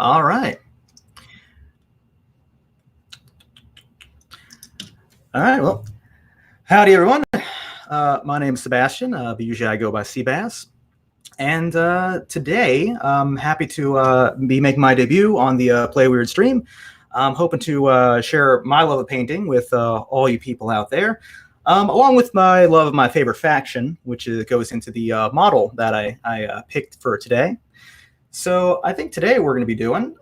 All right. All right. Well, howdy, everyone. My name is Sebastian, but usually I go by CBass. And today, I'm happy to be making my debut on the Play Wyrd stream. I'm hoping to share my love of painting with all you people out there. along with my love of my favorite faction, which goes into the model that I picked for today. So I think today we're going to be doing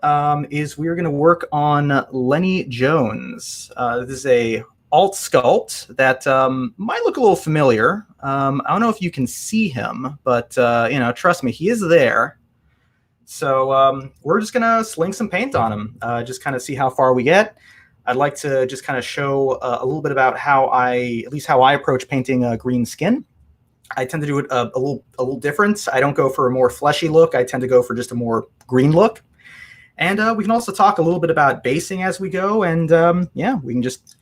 is we're going to work on Lenny Jones. This is a alt sculpt that might look a little familiar. I don't know if you can see him, but you know, trust me, he is there. So we're just gonna sling some paint on him, just kind of see how far we get. I'd like to just kind of show a little bit about how at least how I approach painting green skin. I tend to do it a little different. I don't go for a more fleshy look. I tend to go for just a more green look. And we can also talk a little bit about basing as we go, and yeah, we can just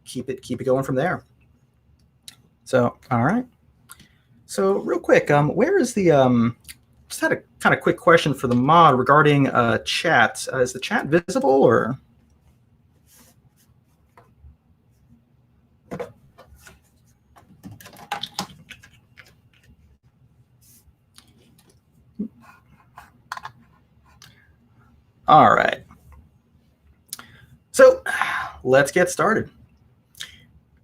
keep it going from there. So all right. So real quick, where is the just had a kind of quick question for the mod regarding chat. Is the chat visible or? All right. So let's get started.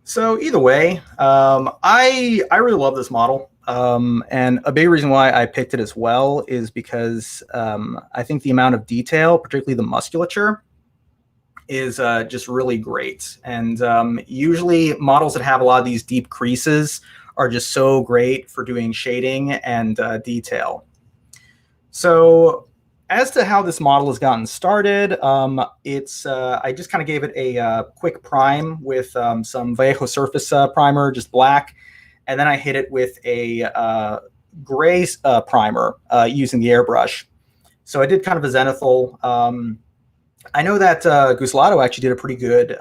So either way, I really love this model. And a big reason why I picked it as well is because I think the amount of detail, particularly the musculature, is just really great. And usually models that have a lot of these deep creases are just so great for doing shading and detail. So as to how this model has gotten started, I just kind of gave it a quick prime with some Vallejo surface primer, just black. And then I hit it with a gray primer using the airbrush. So I did kind of a zenithal. I know that Guslato actually did a pretty good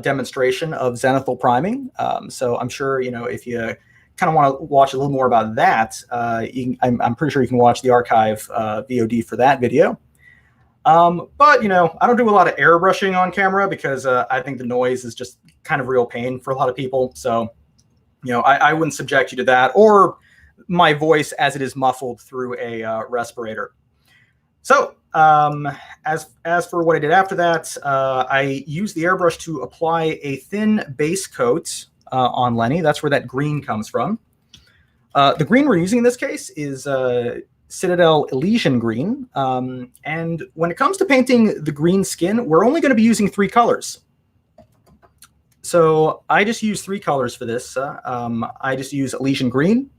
demonstration of zenithal priming. So I'm sure, you know, if you kind of want to watch a little more about that, I'm pretty sure you can watch the archive VOD for that video. But, you know, I don't do a lot of airbrushing on camera because I think the noise is just kind of real pain for a lot of people. So, you know, I wouldn't subject you to that, or my voice as it is muffled through a respirator. So as for what I did after that, I used the airbrush to apply a thin base coat on Lenny. That's where that green comes from. The green we're using in this case is Citadel Elysian Green. And when it comes to painting the green skin, we're only going to be using 3 colors. So I just use 3 colors for this. I just use Elysian Green,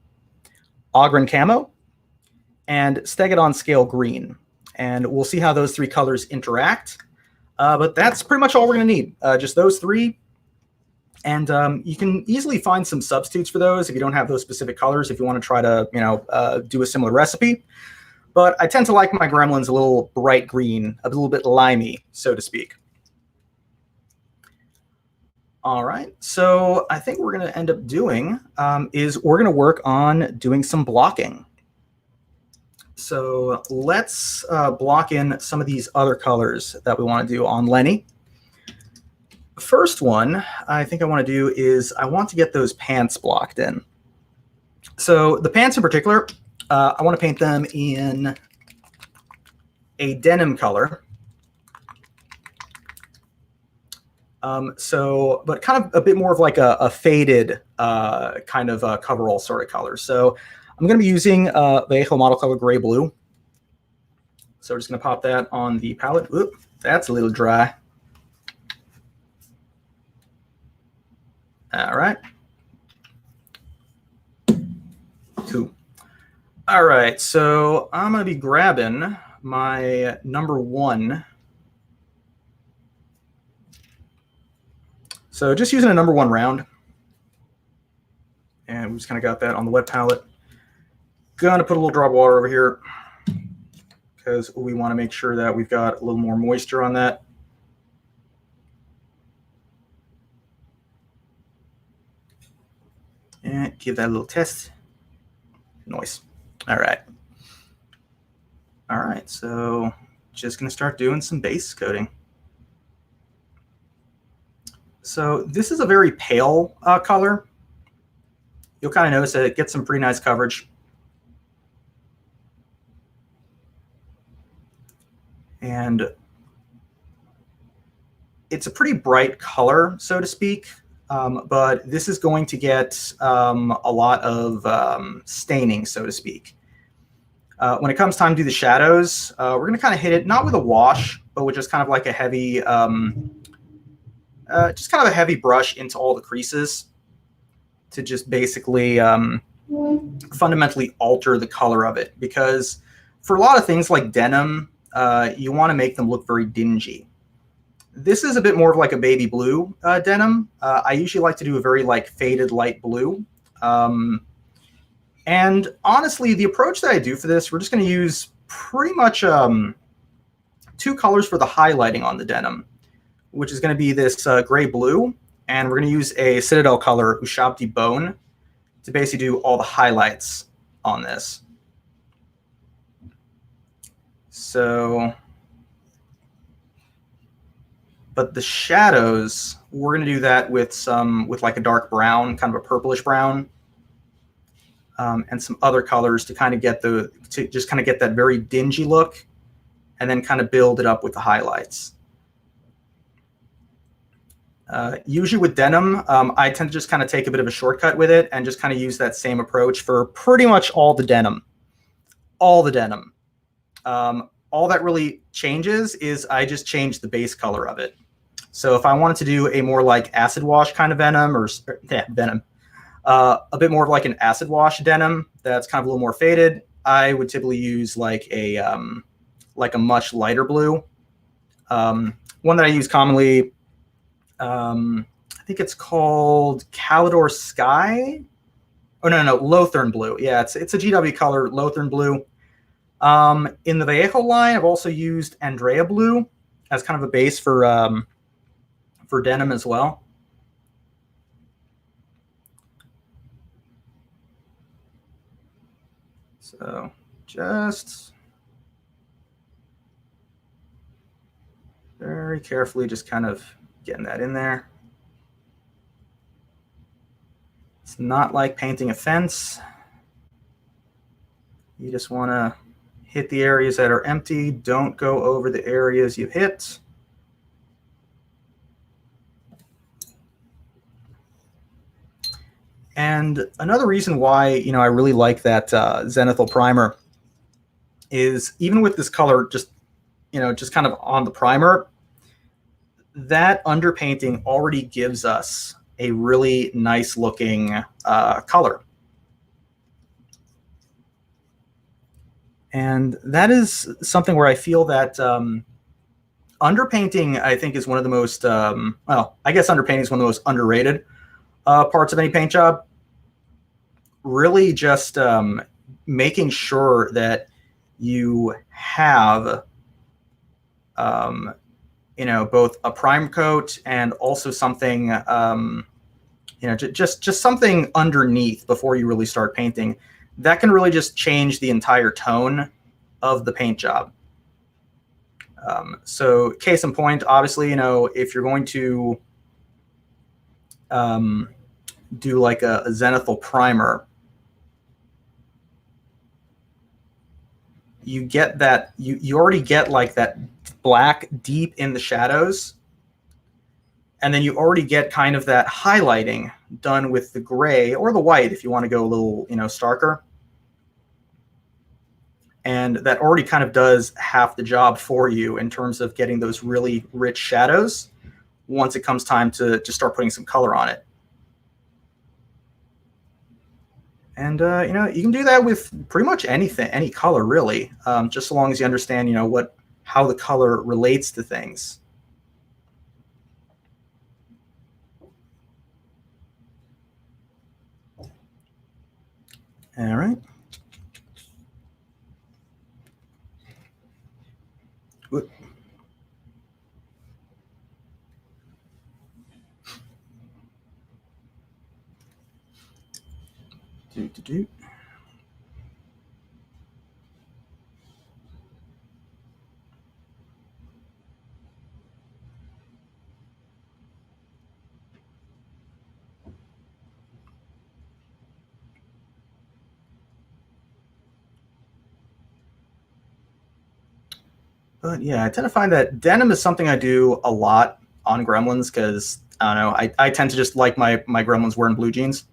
Ogren Camo, and Stegadon Scale Green. And we'll see how those 3 colors interact. But that's pretty much all we're going to need, just those 3. And you can easily find some substitutes for those if you don't have those specific colors, if you want to try to, you know, do a similar recipe. But I tend to like my gremlins a little bright green, a little bit limey, so to speak. All right, so I think what we're going to end up doing is we're going to work on doing some blocking. So let's block in some of these other colors that we want to do on Lenny. First one I think I want to do is I want to get those pants blocked in. So the pants in particular, I want to paint them in a denim color. But kind of a bit more of like a faded kind of coverall sort of color. So I'm going to be using Vallejo model color gray blue. So we're just going to pop that on the palette. Oop, that's a little dry. All right. Cool. All right, so I'm going to be grabbing my number 1. So just using a number 1 round. And we just kind of got that on the wet palette. Gonna put a little drop of water over here because we want to make sure that we've got a little more moisture on that. And give that a little test. Nice. All right. All right, so just gonna start doing some base coating. So this is a very pale color. You'll kind of notice that it gets some pretty nice coverage. And it's a pretty bright color, so to speak, but this is going to get a lot of staining, so to speak. When it comes time to do the shadows, we're going to kind of hit it not with a wash, but with just kind of like a heavy, just kind of a heavy brush into all the creases to just basically fundamentally alter the color of it. Because for a lot of things like denim, you want to make them look very dingy. This is a bit more of like a baby blue denim. I usually like to do a very like faded light blue. And honestly, the approach that I do for this, we're just going to use pretty much 2 colors for the highlighting on the denim, which is going to be this gray blue, and we're going to use a Citadel color, Ushabti Bone, to basically do all the highlights on this. So, but the shadows, we're going to do that with like a dark brown, kind of a purplish brown. And some other colors to kind of get that very dingy look, and then kind of build it up with the highlights. Usually with denim, I tend to just kind of take a bit of a shortcut with it and just kind of use that same approach for pretty much all the denim. All the denim. All that really changes is I just change the base color of it. So if I wanted to do a more like acid wash kind of denim, a bit more of like an acid wash denim that's kind of a little more faded, I would typically use like a much lighter blue. One that I use commonly, I think it's called Calidor Sky. Oh no, Lothern Blue. Yeah, it's a GW color, Lothern Blue. In the Vallejo line, I've also used Andrea Blue as kind of a base for denim as well. So just very carefully just kind of getting that in there. It's not like painting a fence. You just want to hit the areas that are empty. Don't go over the areas you've hit. And another reason why, I really like that zenithal primer is even with this color just kind of on the primer, that underpainting already gives us a really nice looking color. And that is something where I feel that underpainting, I think, is one of the most, well, I guess underpainting is one of the most underrated parts of any paint job. Really just making sure that you have, both a prime coat and also something, just something underneath before you really start painting. That can really just change the entire tone of the paint job. So case in point, obviously, if you're going to do like a zenithal primer, you get that, you already get like that black deep in the shadows, and then you already get kind of that highlighting done with the gray or the white if you want to go a little, starker. And that already kind of does half the job for you in terms of getting those really rich shadows once it comes time to just start putting some color on it. And, you can do that with pretty much anything, any color, really, just so long as you understand, how the color relates to things. All right. Whoop. Do. But yeah, I tend to find that denim is something I do a lot. on gremlins because I don't know. I tend to just like my gremlins wearing blue jeans.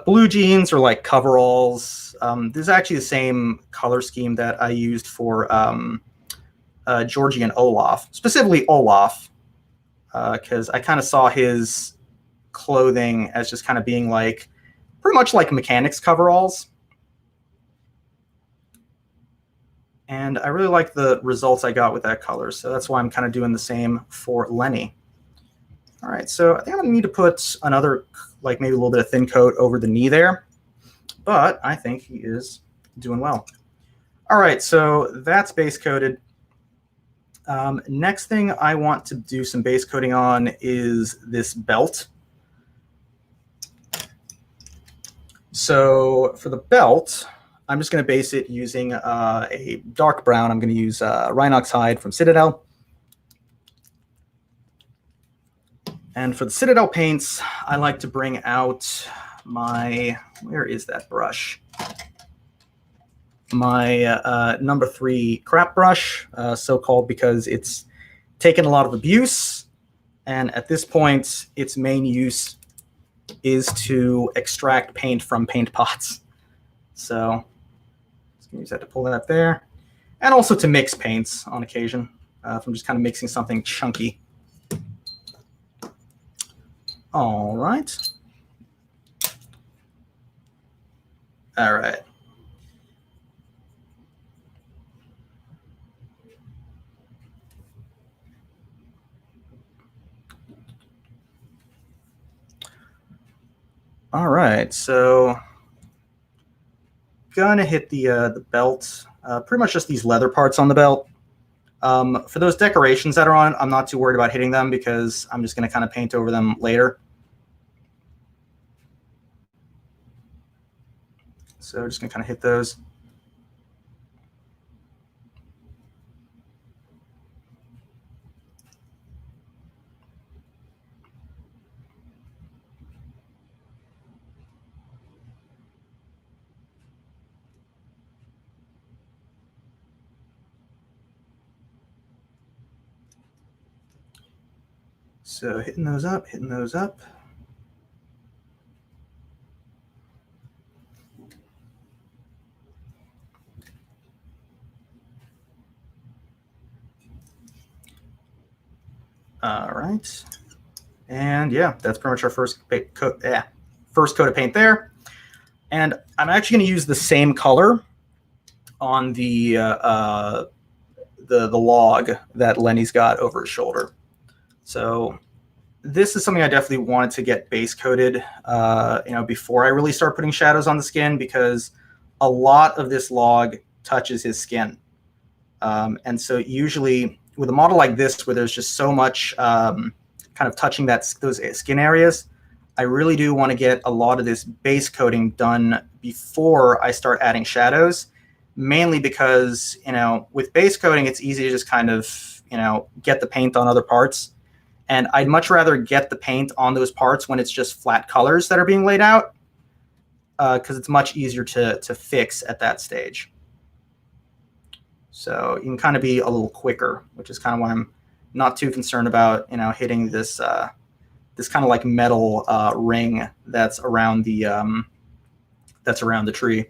Blue jeans or like coveralls. This is actually the same color scheme that I used for Georgie and Olaf, specifically Olaf, because I kind of saw his clothing as just kind of being like pretty much like mechanics coveralls. And I really like the results I got with that color, so that's why I'm kind of doing the same for Lenny. All right, so I think I'm gonna need to put another, like maybe a little bit of thin coat over the knee there, but I think he is doing well. All right, so that's base coated. Next thing I want to do some base coating on is this belt. So for the belt, I'm just going to base it using a dark brown. I'm going to use Rhinox hide from Citadel. And for the Citadel paints, I like to bring out my, where is that brush? My number 3 crap brush, so-called because it's taken a lot of abuse. And at this point, its main use is to extract paint from paint pots. So just gonna use that to pull that there. And also to mix paints on occasion, if I'm just kind of mixing something chunky. All right. All right. All right, so gonna hit the belt, pretty much just these leather parts on the belt. For those decorations that are on, I'm not too worried about hitting them because I'm just gonna kind of paint over them later. So just gonna kind of hit those. So hitting those up, hitting those up. All right. And yeah, that's pretty much our first coat of paint there. And I'm actually going to use the same color on the log that Lenny's got over his shoulder. So this is something I definitely wanted to get base coated, before I really start putting shadows on the skin, because a lot of this log touches his skin. And so usually with a model like this, where there's just so much kind of touching those skin areas, I really do want to get a lot of this base coating done before I start adding shadows, mainly because, with base coating, it's easy to just kind of, get the paint on other parts. And I'd much rather get the paint on those parts when it's just flat colors that are being laid out, because it's much easier to fix at that stage. So you can kind of be a little quicker, which is kind of why I'm not too concerned about, hitting this this kind of like metal ring that's around the tree.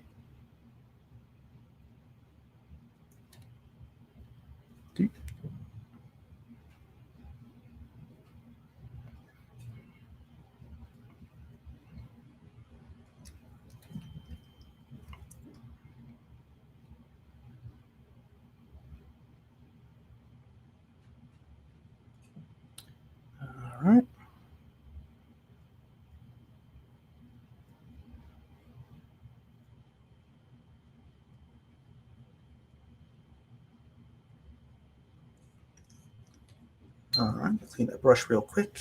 All right. All right, let's clean that brush real quick.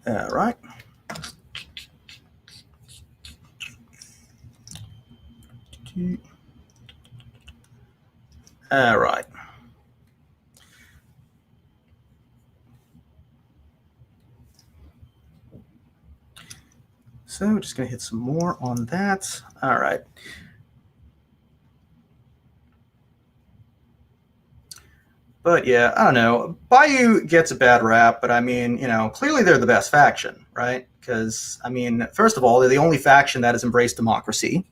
All right. All right. So just going to hit some more on that. All right. But yeah, I don't know. Bayou gets a bad rap, but I mean, you know, clearly they're the best faction, right? Because, I mean, first of all, they're the only faction that has embraced democracy.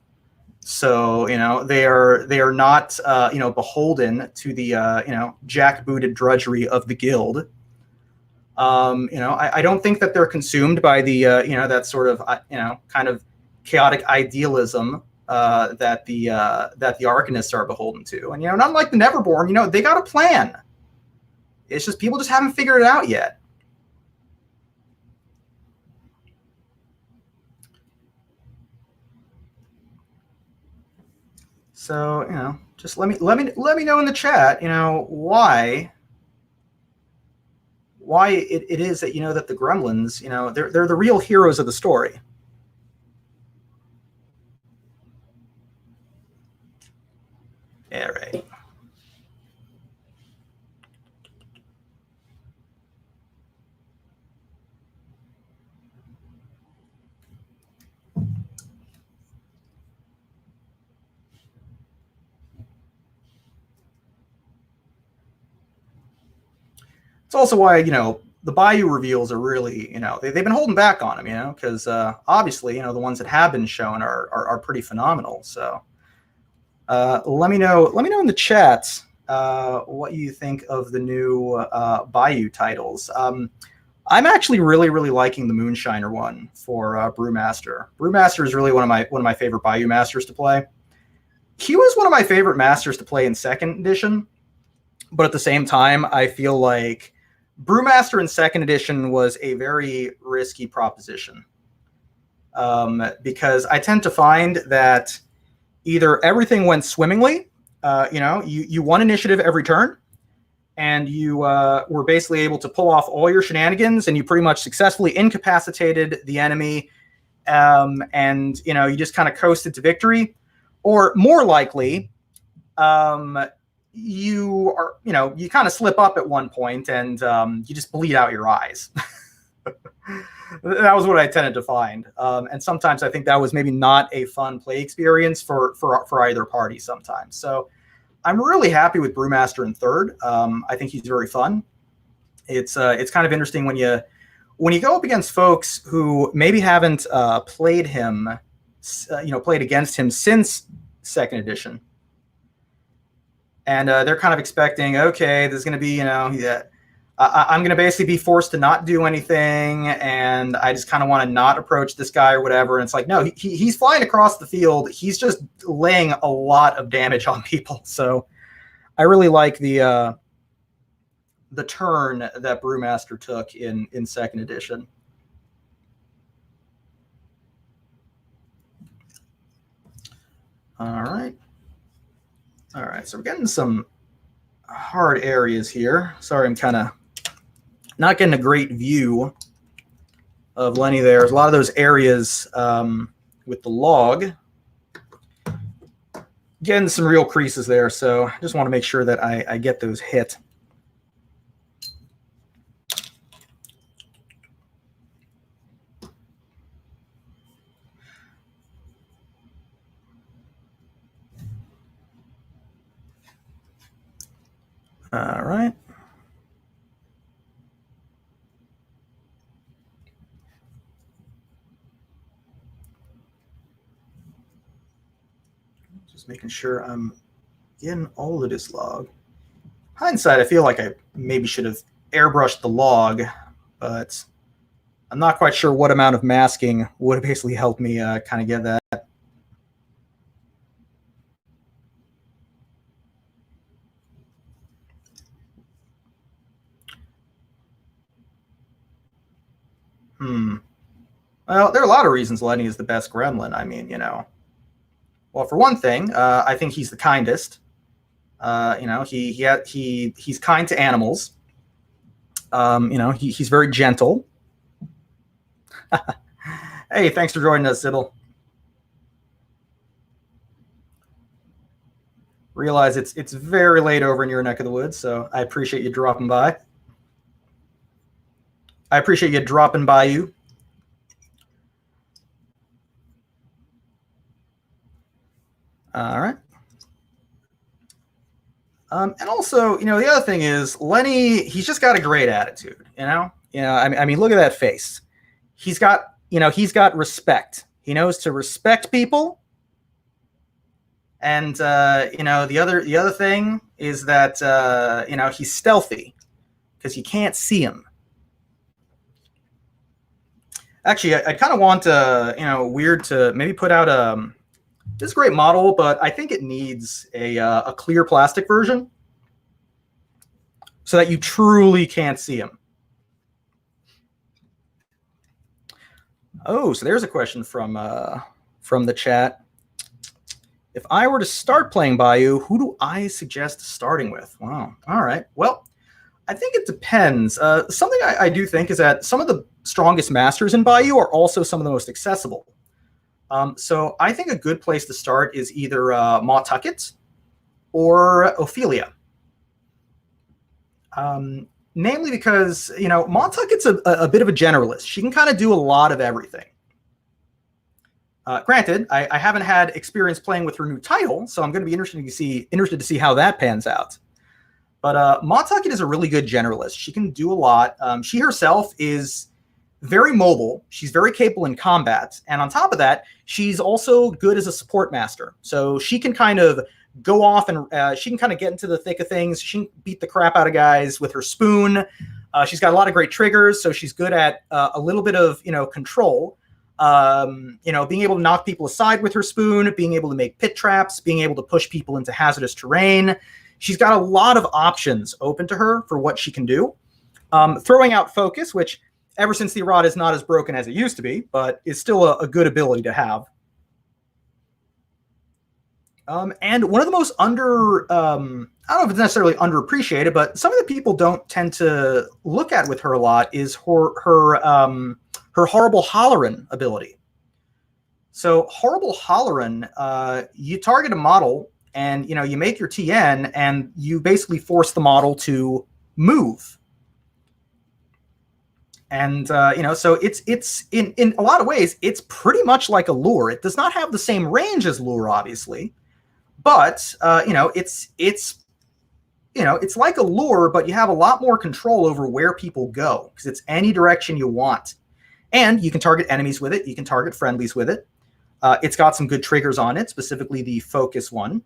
So, you know, they are not, you know, beholden to the, you know, jackbooted drudgery of the guild. You know, I don't think that they're consumed by the, you know, that sort of, you know, kind of chaotic idealism that the Arcanists are beholden to. And, you know, not like the Neverborn, you know, they got a plan. It's just people just haven't figured it out yet. So, you know, just let me know in the chat, you know, why it is that, you know, that the Gremlins, you know, they're the real heroes of the story. All right. It's also why, you know, the Bayou reveals are really, you know, they've been holding back on them, you know, because obviously, you know, the ones that have been shown are pretty phenomenal. So let me know in the chat what you think of the new Bayou titles. I'm actually really liking the Moonshiner one for Brewmaster. Brewmaster is really one of my favorite Bayou masters to play. He was one of my favorite masters to play in second edition, but at the same time, I feel like Brewmaster in second edition was a very risky proposition because I tend to find that either everything went swimmingly, you know, you won initiative every turn, and you were basically able to pull off all your shenanigans, and you pretty much successfully incapacitated the enemy, and, you know, you just kind of coasted to victory. Or more likely, you are, you know, you kind of slip up at one point and you just bleed out your eyes. That was what I tended to find. And sometimes I think that was maybe not a fun play experience for either party sometimes. So I'm really happy with Brewmaster in third. I think he's very fun. It's kind of interesting when you go up against folks who maybe haven't played him, you know, played against him since second edition. And they're kind of expecting, okay, there's going to be, you know, I'm going to basically be forced to not do anything, and I just kind of want to not approach this guy or whatever. And it's like, no, he's flying across the field. He's just laying a lot of damage on people. So I really like the turn that Brewmaster took in second edition. All right. All right, so we're getting some hard areas here. Sorry, I'm kind of not getting a great view of Lenny there. There's a lot of those areas with the log. Getting some real creases there, so I just want to make sure that I get those hit. All right. Just making sure I'm getting all of this log. Hindsight, I feel like I maybe should have airbrushed the log, but I'm not quite sure what amount of masking would basically help me kind of get that. Well, there are a lot of reasons Lenny is the best gremlin. I mean, you know, well, for one thing, I think he's the kindest. You know, he's kind to animals. You know, he's very gentle. Hey, thanks for joining us, Sybil. Realize it's very late over in your neck of the woods, so I appreciate you dropping by. I appreciate you dropping by you. All right. And also, you know, the other thing is Lenny, he's just got a great attitude, you know? I mean, look at that face. He's got respect. He knows to respect people. And, the other thing is that, he's stealthy because you can't see him. Actually, I kind of want, Wyrd to maybe put out this is a great model, but I think it needs a clear plastic version so that you truly can't see him. Oh, so there's a question from the chat. If I were to start playing Bayou, who do I suggest starting with? Wow. All right. Well, I think it depends. Something I do think is that some of the strongest masters in Bayou are also some of the most accessible. So I think a good place to start is either Mawtucket or Ophelia. Namely because, Mawtucket's a bit of a generalist. She can kind of do a lot of everything. Granted, I haven't had experience playing with her new title, so I'm going to be interested to see how that pans out. But Mawtucket is a really good generalist. She can do a lot. She herself is very mobile. She's very capable in combat. And on top of that, she's also good as a support master. So she can kind of go off and she can kind of get into the thick of things. She can beat the crap out of guys with her spoon. She's got a lot of great triggers. So she's good at a little bit of, control. Being able to knock people aside with her spoon, being able to make pit traps, being able to push people into hazardous terrain. She's got a lot of options open to her for what she can do. Throwing out focus, which ever since the Errata is not as broken as it used to be, but is still a good ability to have. And one of the most I don't know if it's necessarily underappreciated, but some of the people don't tend to look at with her a lot is her horrible hollerin' ability. So horrible hollerin', you target a model and, you make your TN and you basically force the model to move. And, so it's in a lot of ways, it's pretty much like a lure. It does not have the same range as lure, obviously, but, it's like a lure, but you have a lot more control over where people go because it's any direction you want. And you can target enemies with it. You can target friendlies with it. It's got some good triggers on it, specifically the focus one.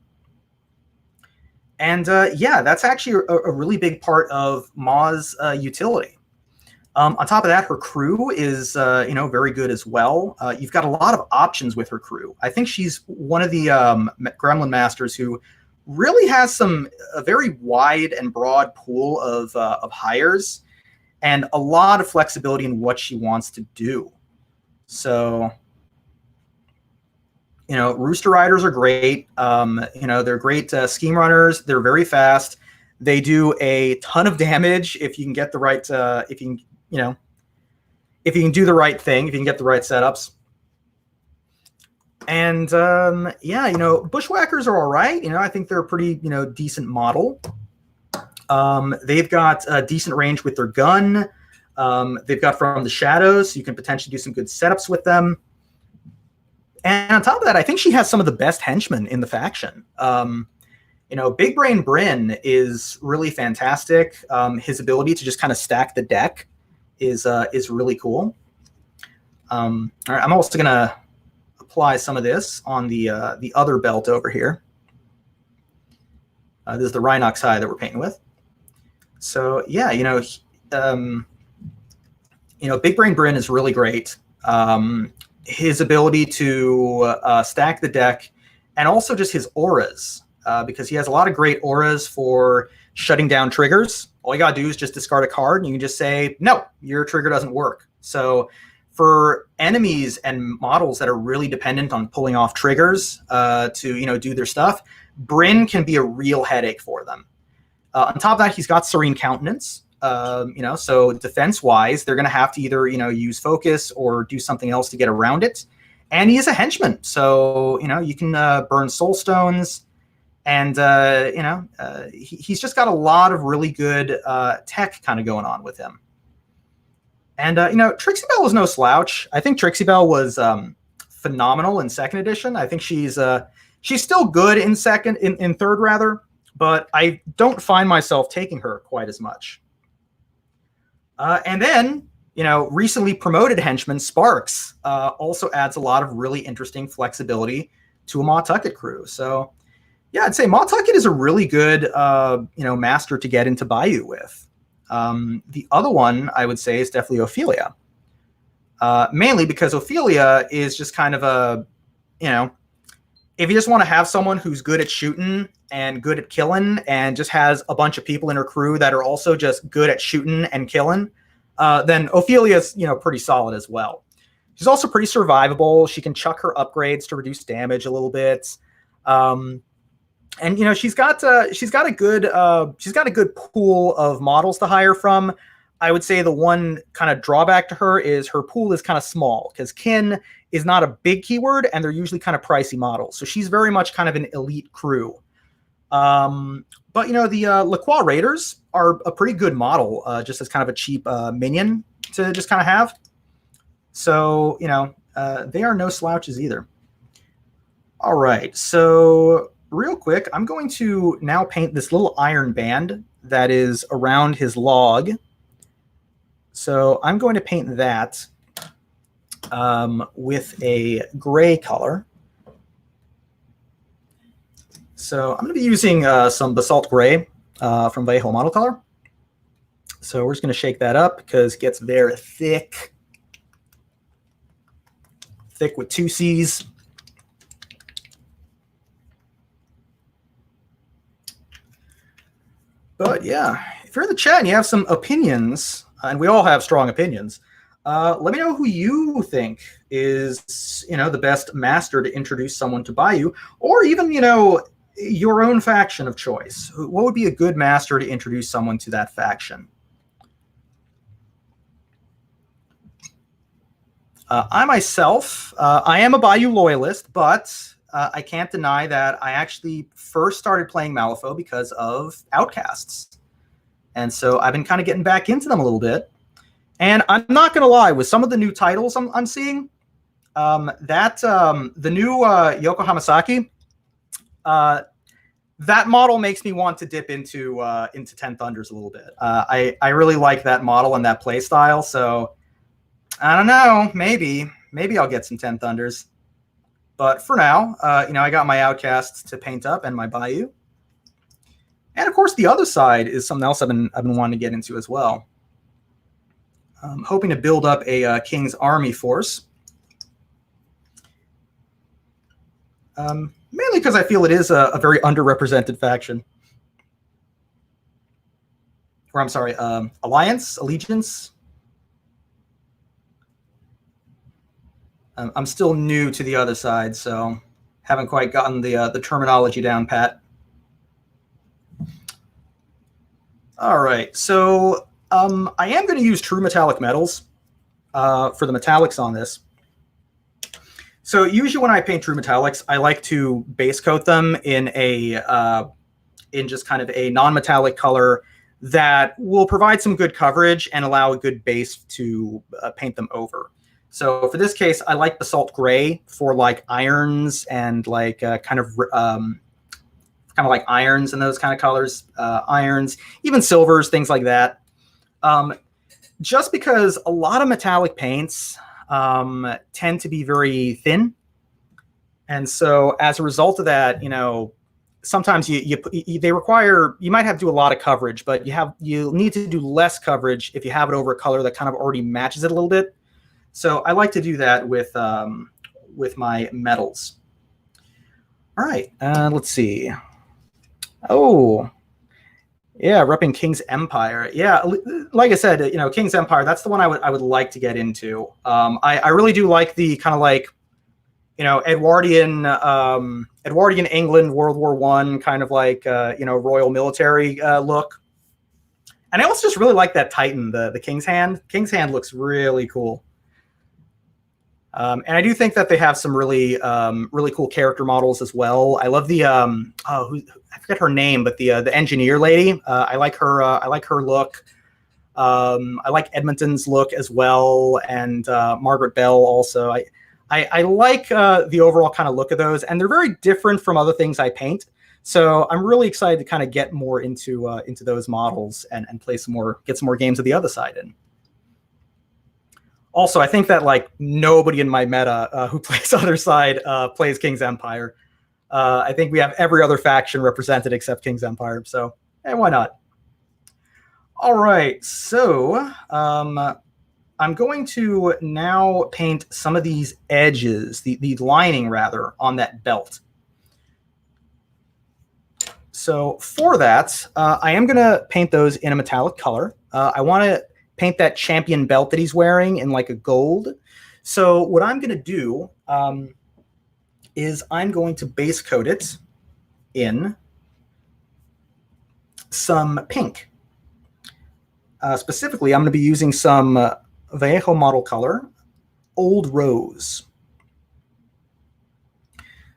And that's actually a really big part of Maw's utility. On top of that, her crew is, very good as well. You've got a lot of options with her crew. I think she's one of the Gremlin Masters who really has a very wide and broad pool of hires and a lot of flexibility in what she wants to do. So, Rooster Riders are great. They're great scheme runners. They're very fast. They do a ton of damage if you can get the right, if you can do the right thing, if you can get the right setups. And Bushwhackers are all right. I think they're a pretty, decent model. They've got a decent range with their gun. They've got From the Shadows, so you can potentially do some good setups with them. And on top of that, I think she has some of the best henchmen in the faction. Big Brain Bryn is really fantastic. His ability to just kind of stack the deck is really cool. All right, I'm also gonna apply some of this on the other belt over here. This is the Rhinox hide that we're painting with. So yeah, Big Brain Bryn is really great. His ability to stack the deck, and also just his auras, because he has a lot of great auras for shutting down triggers. All you gotta do is just discard a card, and you can just say, no, your trigger doesn't work. So for enemies and models that are really dependent on pulling off triggers to do their stuff, Bryn can be a real headache for them. On top of that, he's got Serene Countenance. So defense-wise, they're going to have to either, use focus or do something else to get around it. And he is a henchman, so, you can burn soul stones. And, he's just got a lot of really good tech kind of going on with him. And, Trixie Belle was no slouch. I think Trixie Belle was phenomenal in second edition. I think she's still good in third rather, but I don't find myself taking her quite as much. And then, recently promoted henchman Sparks also adds a lot of really interesting flexibility to a Mawtucket crew. So, yeah, I'd say Mawtucket is a really good, master to get into Bayou with. The other one I would say is definitely Ophelia. Mainly because Ophelia is just kind of a, if you just want to have someone who's good at shooting and good at killing and just has a bunch of people in her crew that are also just good at shooting and killing, then Ophelia's, pretty solid as well. She's also pretty survivable. She can chuck her upgrades to reduce damage a little bit. And she's got a good pool of models to hire from. I would say the one kind of drawback to her is her pool is kind of small because kin is not a big keyword and they're usually kind of pricey models. So she's very much kind of an elite crew. But the LaCroix Raiders are a pretty good model, just as kind of a cheap minion to just kind of have. So, they are no slouches either. All right, so real quick, I'm going to now paint this little iron band that is around his log. So I'm going to paint that with a gray color. So I'm going to be using some Basalt Gray from Vallejo Model Color. So we're just going to shake that up because it gets very thick. Thick with two C's. But yeah, if you're in the chat and you have some opinions, and we all have strong opinions, let me know who you think is, the best master to introduce someone to Bayou, or even, your own faction of choice. What would be a good master to introduce someone to that faction? I myself, I am a Bayou loyalist, but I can't deny that I actually first started playing Malifaux because of Outcasts. And so I've been kind of getting back into them a little bit. And I'm not going to lie, with some of the new titles I'm seeing, the new Yoko Hamasaki, that model makes me want to dip into 10 Thunders a little bit. I really like that model and that play style. So I don't know, maybe I'll get some 10 Thunders. But for now, I got my Outcasts to paint up and my Bayou. And of course, the other side is something else I've been wanting to get into as well. I'm hoping to build up a King's Army force. Mainly because I feel it is a very underrepresented faction. Or I'm sorry, allegiance. I'm still new to the other side, so haven't quite gotten the terminology down pat. All right, so I am going to use true metallic metals for the metallics on this. So usually when I paint true metallics, I like to base coat them in just kind of a non-metallic color that will provide some good coverage and allow a good base to paint them over. So for this case, I like Basalt Gray for like irons and like kind of like irons and those kind of colors, irons, even silvers, things like that. Just because a lot of metallic paints tend to be very thin. And so as a result of that, sometimes they require, you might have to do a lot of coverage, but you need to do less coverage if you have it over a color that kind of already matches it a little bit. So I like to do that with my metals. All right, let's see. Oh, yeah, repping King's Empire. Yeah, like I said, King's Empire, that's the one I would like to get into. I really do like the kind of like, Edwardian England, World War I, kind of like, royal military look. And I also just really like that Titan, the King's Hand. King's Hand looks really cool. And I do think that they have some really really cool character models as well. I love the I forget her name, but the engineer lady. I like her. I like her look. I like Edmonton's look as well, and Margaret Bell also. I like the overall kind of look of those, and they're very different from other things I paint. So I'm really excited to kind of get more into those models and play some more, get some more games of the other side in. Also, I think that like nobody in my meta who plays other side plays King's Empire. I think we have every other faction represented except King's Empire. So, hey, why not? All right, so I'm going to now paint some of these edges, the lining rather, on that belt. So for that, I am going to paint those in a metallic color. I want to paint that champion belt that he's wearing in like a gold. So what I'm going to do is I'm going to base coat it in some pink. Specifically, I'm going to be using some Vallejo model color, Old Rose.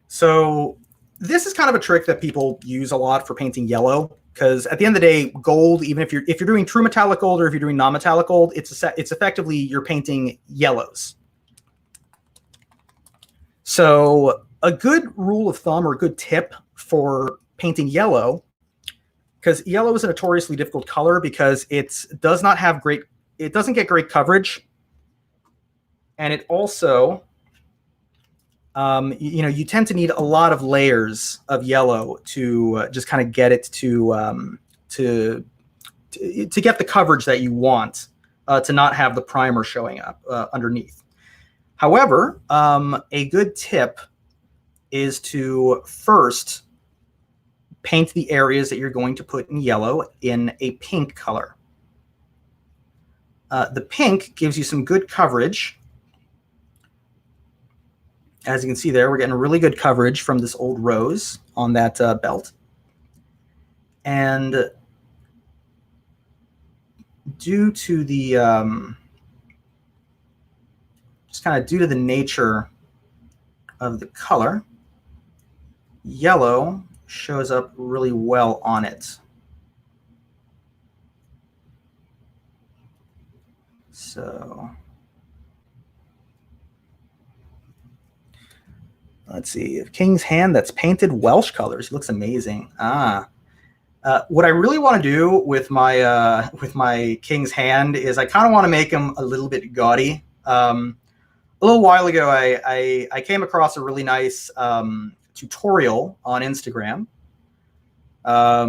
So this is kind of a trick that people use a lot for painting yellow, because at the end of the day, gold, even if you're doing true metallic gold or if you're doing non-metallic gold, it's effectively you're painting yellows. So a good rule of thumb or a good tip for painting yellow, because yellow is a notoriously difficult color because it does not have great, it doesn't get great coverage, and it also you know, you tend to need a lot of layers of yellow to just kind of get it to get the coverage that you want, to not have the primer showing up underneath. However, a good tip is to first paint the areas that you're going to put in yellow in a pink color. The pink gives you some good coverage. As you can see there, we're getting really good coverage from this Old Rose on that belt. And due to the, just kind of due to the nature of the color, yellow shows up really well on it. So let's see, King's Hand that's painted Welsh colors. It looks amazing. What I really want to do with my King's Hand is I kind of want to make him a little bit gaudy. A little while ago, I came across a really nice tutorial on Instagram. By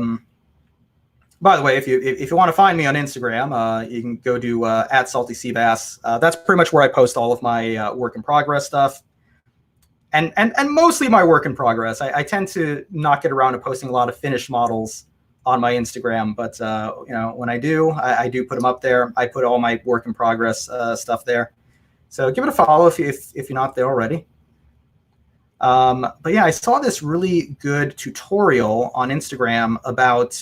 the way, if you want to find me on Instagram, you can go to @saltycbass. That's pretty much where I post all of my work in progress stuff. And mostly my work in progress. I tend to not get around to posting a lot of finished models on my Instagram, but you know, when I do, I do put them up there. I put all my work in progress stuff there. So give it a follow if you're not there already. But yeah, I saw this really good tutorial on Instagram about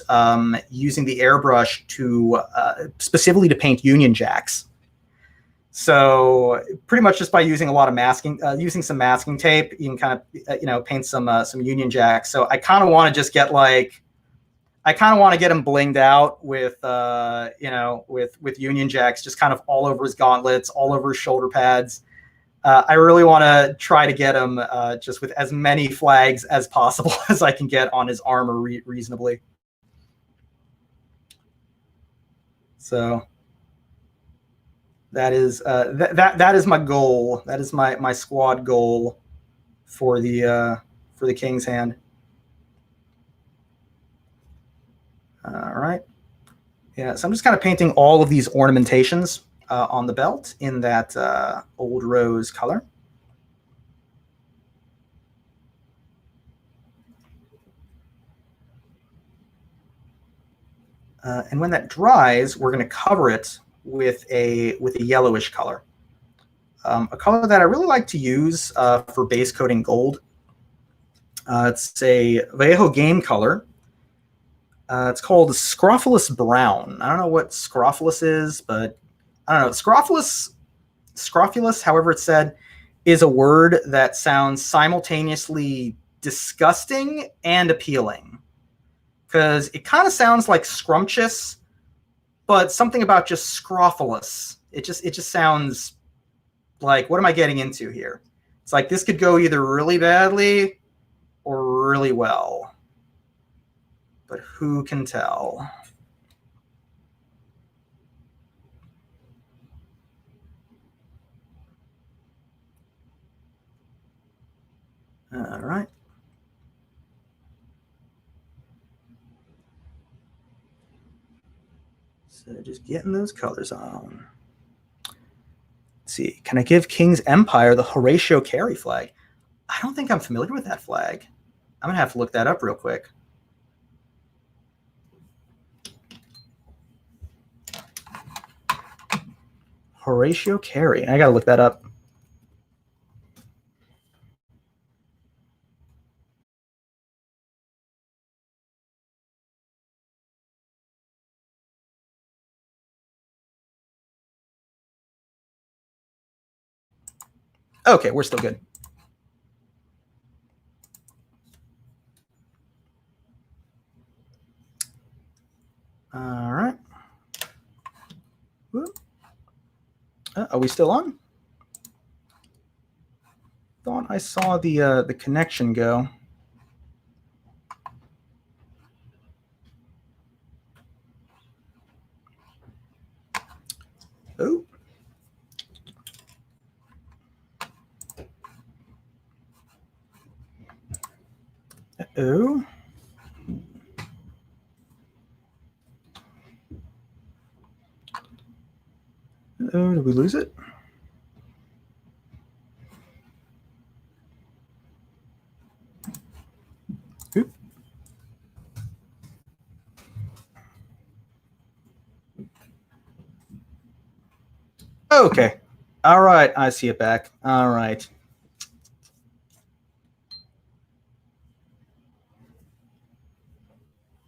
using the airbrush to specifically to paint Union Jacks. So pretty much just by using a lot of masking, using some masking tape, you can kind of, you know, paint some Union Jacks. So I kind of want to just get like, I kind of want to get him blinged out with, you know, with Union Jacks, just kind of all over his gauntlets, all over his shoulder pads. I really want to try to get him just with as many flags as possible as I can get on his armor reasonably. So that is that is my goal. That is my squad goal for the King's Hand. All right. Yeah, so I'm just kind of painting all of these ornamentations on the belt in that Old Rose color. And when that dries, we're going to cover it with a yellowish color, a color that I really like to use for base coating gold. It's a Vallejo game color. It's called Scruffles Brown. I don't know what Scruffles is, but I don't know. Scruffulous, however it's said, is a word that sounds simultaneously disgusting and appealing. Because it kind of sounds like scrumptious, but something about just scruffulous. It just sounds like, what am I getting into here? It's like this could go either really badly or really well. But who can tell? All right. So just getting those colors on. Let's see. Can I give King's Empire the Horatio Carey flag? I don't think I'm familiar with that flag. I'm going to have to look that up real quick. Horatio Carey. I got to look that up. Okay, we're still good. All right. Are we still on? Thought I saw the connection go. Oh. Uh-oh. Uh-oh, did we lose it? Oop. Okay. All right, I see it back. All right.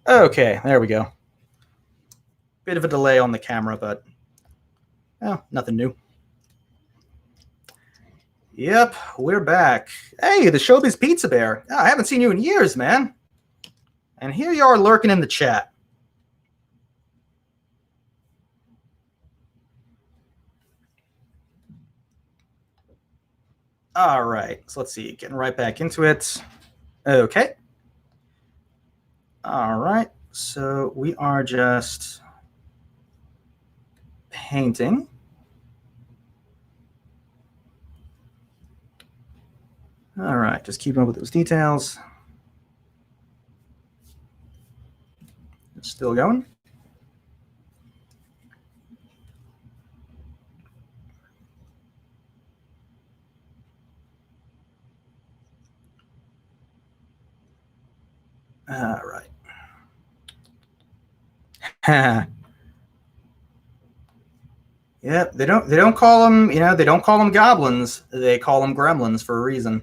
Okay, there we go. Bit of a delay on the camera, but nothing new. Yep, we're back. Hey, the Showbiz Pizza Bear. I haven't seen you in years, man. And here you are lurking in the chat. All right, so let's see. Getting right back into it. Okay. All right, so we are just painting. All right, just keeping up with those details. Still going. All right. Yep, they don't call them, they don't call them goblins. They call them gremlins for a reason.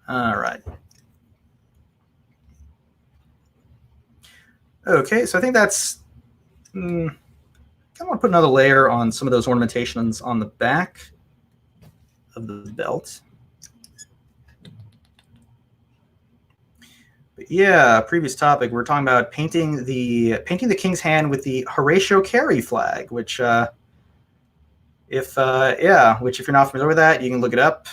All right. Okay, so I think that's I kind of want to put another layer on some of those ornamentations on the back of the belt. But yeah, previous topic, we're talking about painting the king's hand with the Horatio Carey flag, which if you're not familiar with that, you can look it up.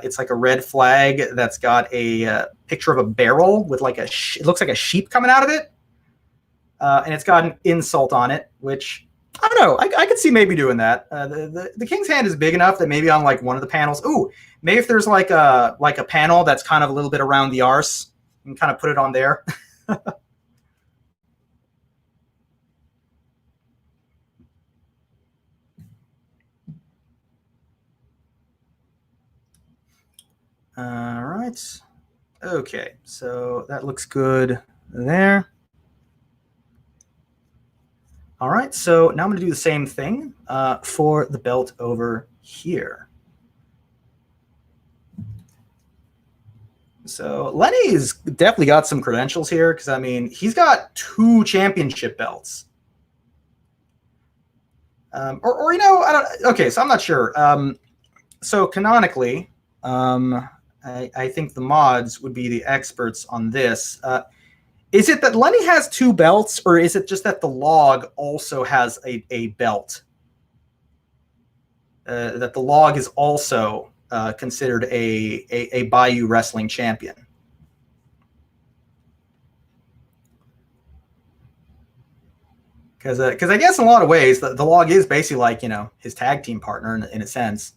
It's like a red flag that's got a picture of a barrel with like it looks like a sheep coming out of it. And it's got an insult on it, which I don't know. I could see maybe doing that. The king's hand is big enough that maybe on like one of the panels. Ooh, maybe if there's like a panel that's kind of a little bit around the arse, you can kind of put it on there. All right. Okay, so that looks good there. All right, so now I'm going to do the same thing for the belt over here. So Lenny's definitely got some credentials here, because I mean, he's got 2 championship belts. Or you know, I don't. Okay, so I'm not sure. So canonically, I think the mods would be the experts on this. Is it that Lenny has 2 belts, or is it just that the log also has a belt? That the log is also considered a Bayou wrestling champion. Because I guess in a lot of ways, the log is basically like, you know, his tag team partner in a sense.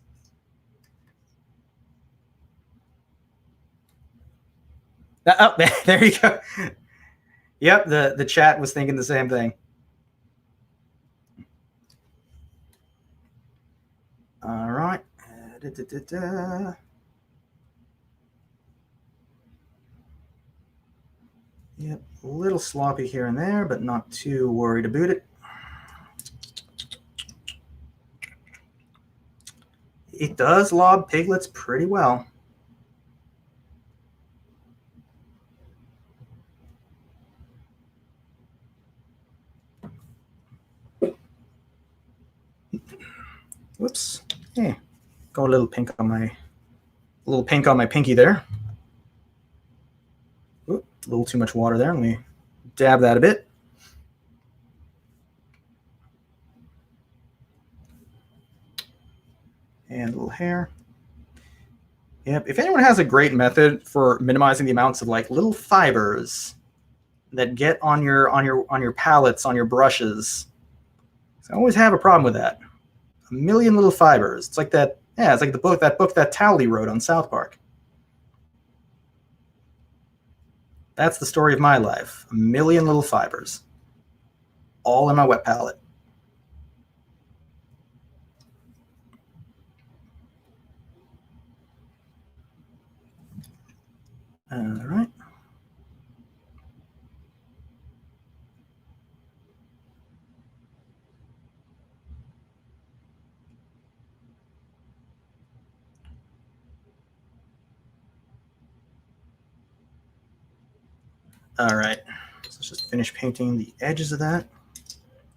Oh, there you go. Yep, the chat was thinking the same thing. All right. Yep, a little sloppy here and there, but not too worried about it. It does lob piglets pretty well. Whoops. Hey, go a little pink on my pinky there. Oop, a little too much water there. Let me dab that a bit. And a little hair. Yep. If anyone has a great method for minimizing the amounts of like little fibers that get on your palettes, on your brushes, I always have a problem with that. A million little fibers. It's like that. Yeah, it's like the book that Towley wrote on South Park. That's the story of my life. A million little fibers, all in my wet palette. All right. All right. So let's just finish painting the edges of that.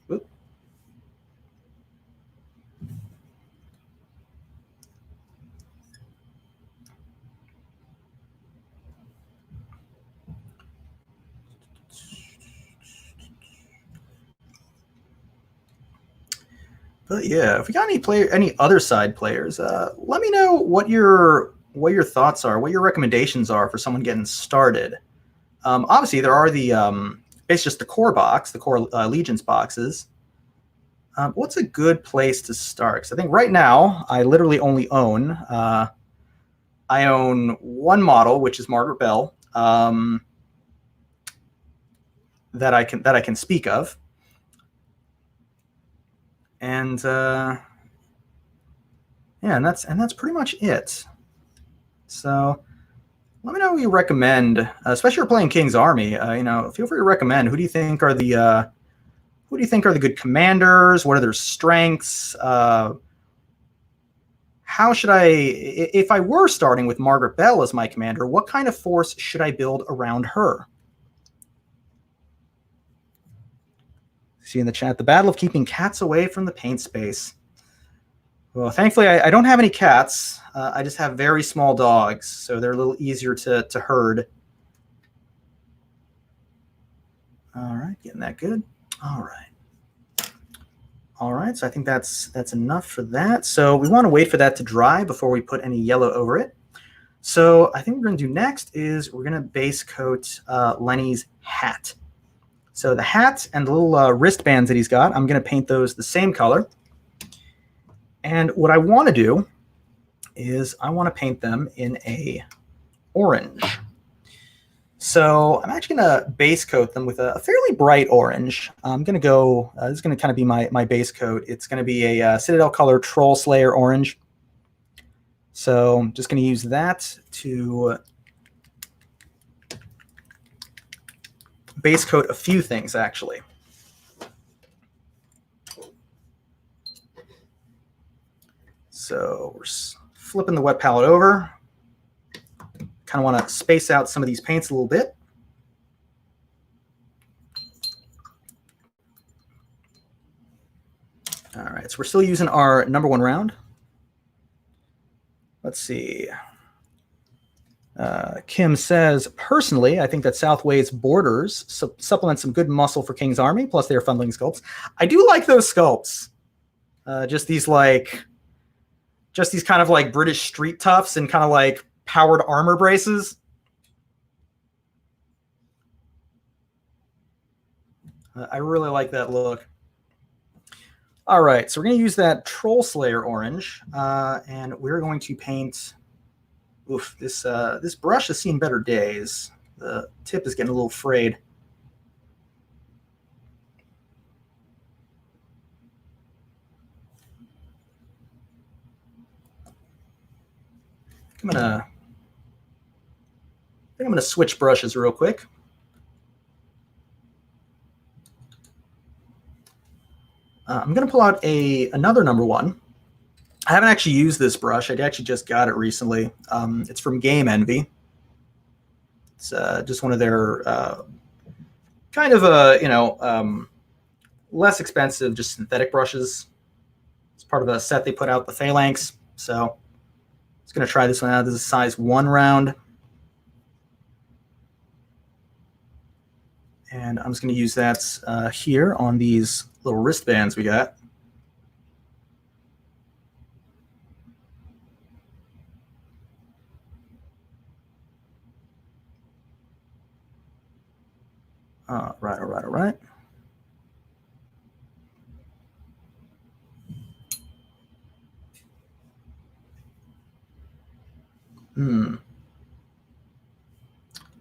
Whoop. But yeah, if we got any other side players, let me know what your thoughts are, what your recommendations are for someone getting started. Obviously, there are the it's just the core box, the core Allegiance boxes. What's a good place to start? Because I think right now I literally only own I own one model, which is Margaret Bell, that I can speak of, and yeah, and that's pretty much it. So let me know who you recommend, especially if you're playing King's Army. You know, feel free to recommend. Who do you think are the good commanders? What are their strengths? How should if I were starting with Margaret Bell as my commander, what kind of force should I build around her? See in the chat, the battle of keeping cats away from the paint space. Well, thankfully, I don't have any cats. I just have very small dogs, so they're a little easier to herd. All right, getting that good. All right. All right, so I think that's enough for that. So we want to wait for that to dry before we put any yellow over it. So I think what we're going to do next is we're going to base coat Lenny's hat. So the hat and the little wristbands that he's got, I'm going to paint those the same color. And what I want to do is I want to paint them in a orange. So I'm actually going to base coat them with a fairly bright orange. I'm going to go, this is going to kind of be my base coat. It's going to be a Citadel color Troll Slayer orange. So I'm just going to use that to base coat a few things, actually. So we're flipping the wet palette over. kind of want to space out some of these paints a little bit. All right, so we're still using our #1 round. Let's see. Kim says, personally, I think that Southway's borders supplement some good muscle for King's Army, plus they are fun-looking sculpts. I do like those sculpts. Just these kind of like British street toughs and kind of like powered armor braces. I really like that look. All right, so we're going to use that Troll Slayer orange, and we're going to paint. Oof, this brush has seen better days. The tip is getting a little frayed. I think I'm gonna switch brushes real quick. I'm gonna pull out another #1. I haven't actually used this brush. I actually just got it recently. It's from Game Envy. It's just one of their kind of less expensive, just synthetic brushes. It's part of a set they put out, the Phalanx. So I'm just gonna try this one out. This is size 1 round. And I'm just gonna use that here on these little wristbands we got. All right.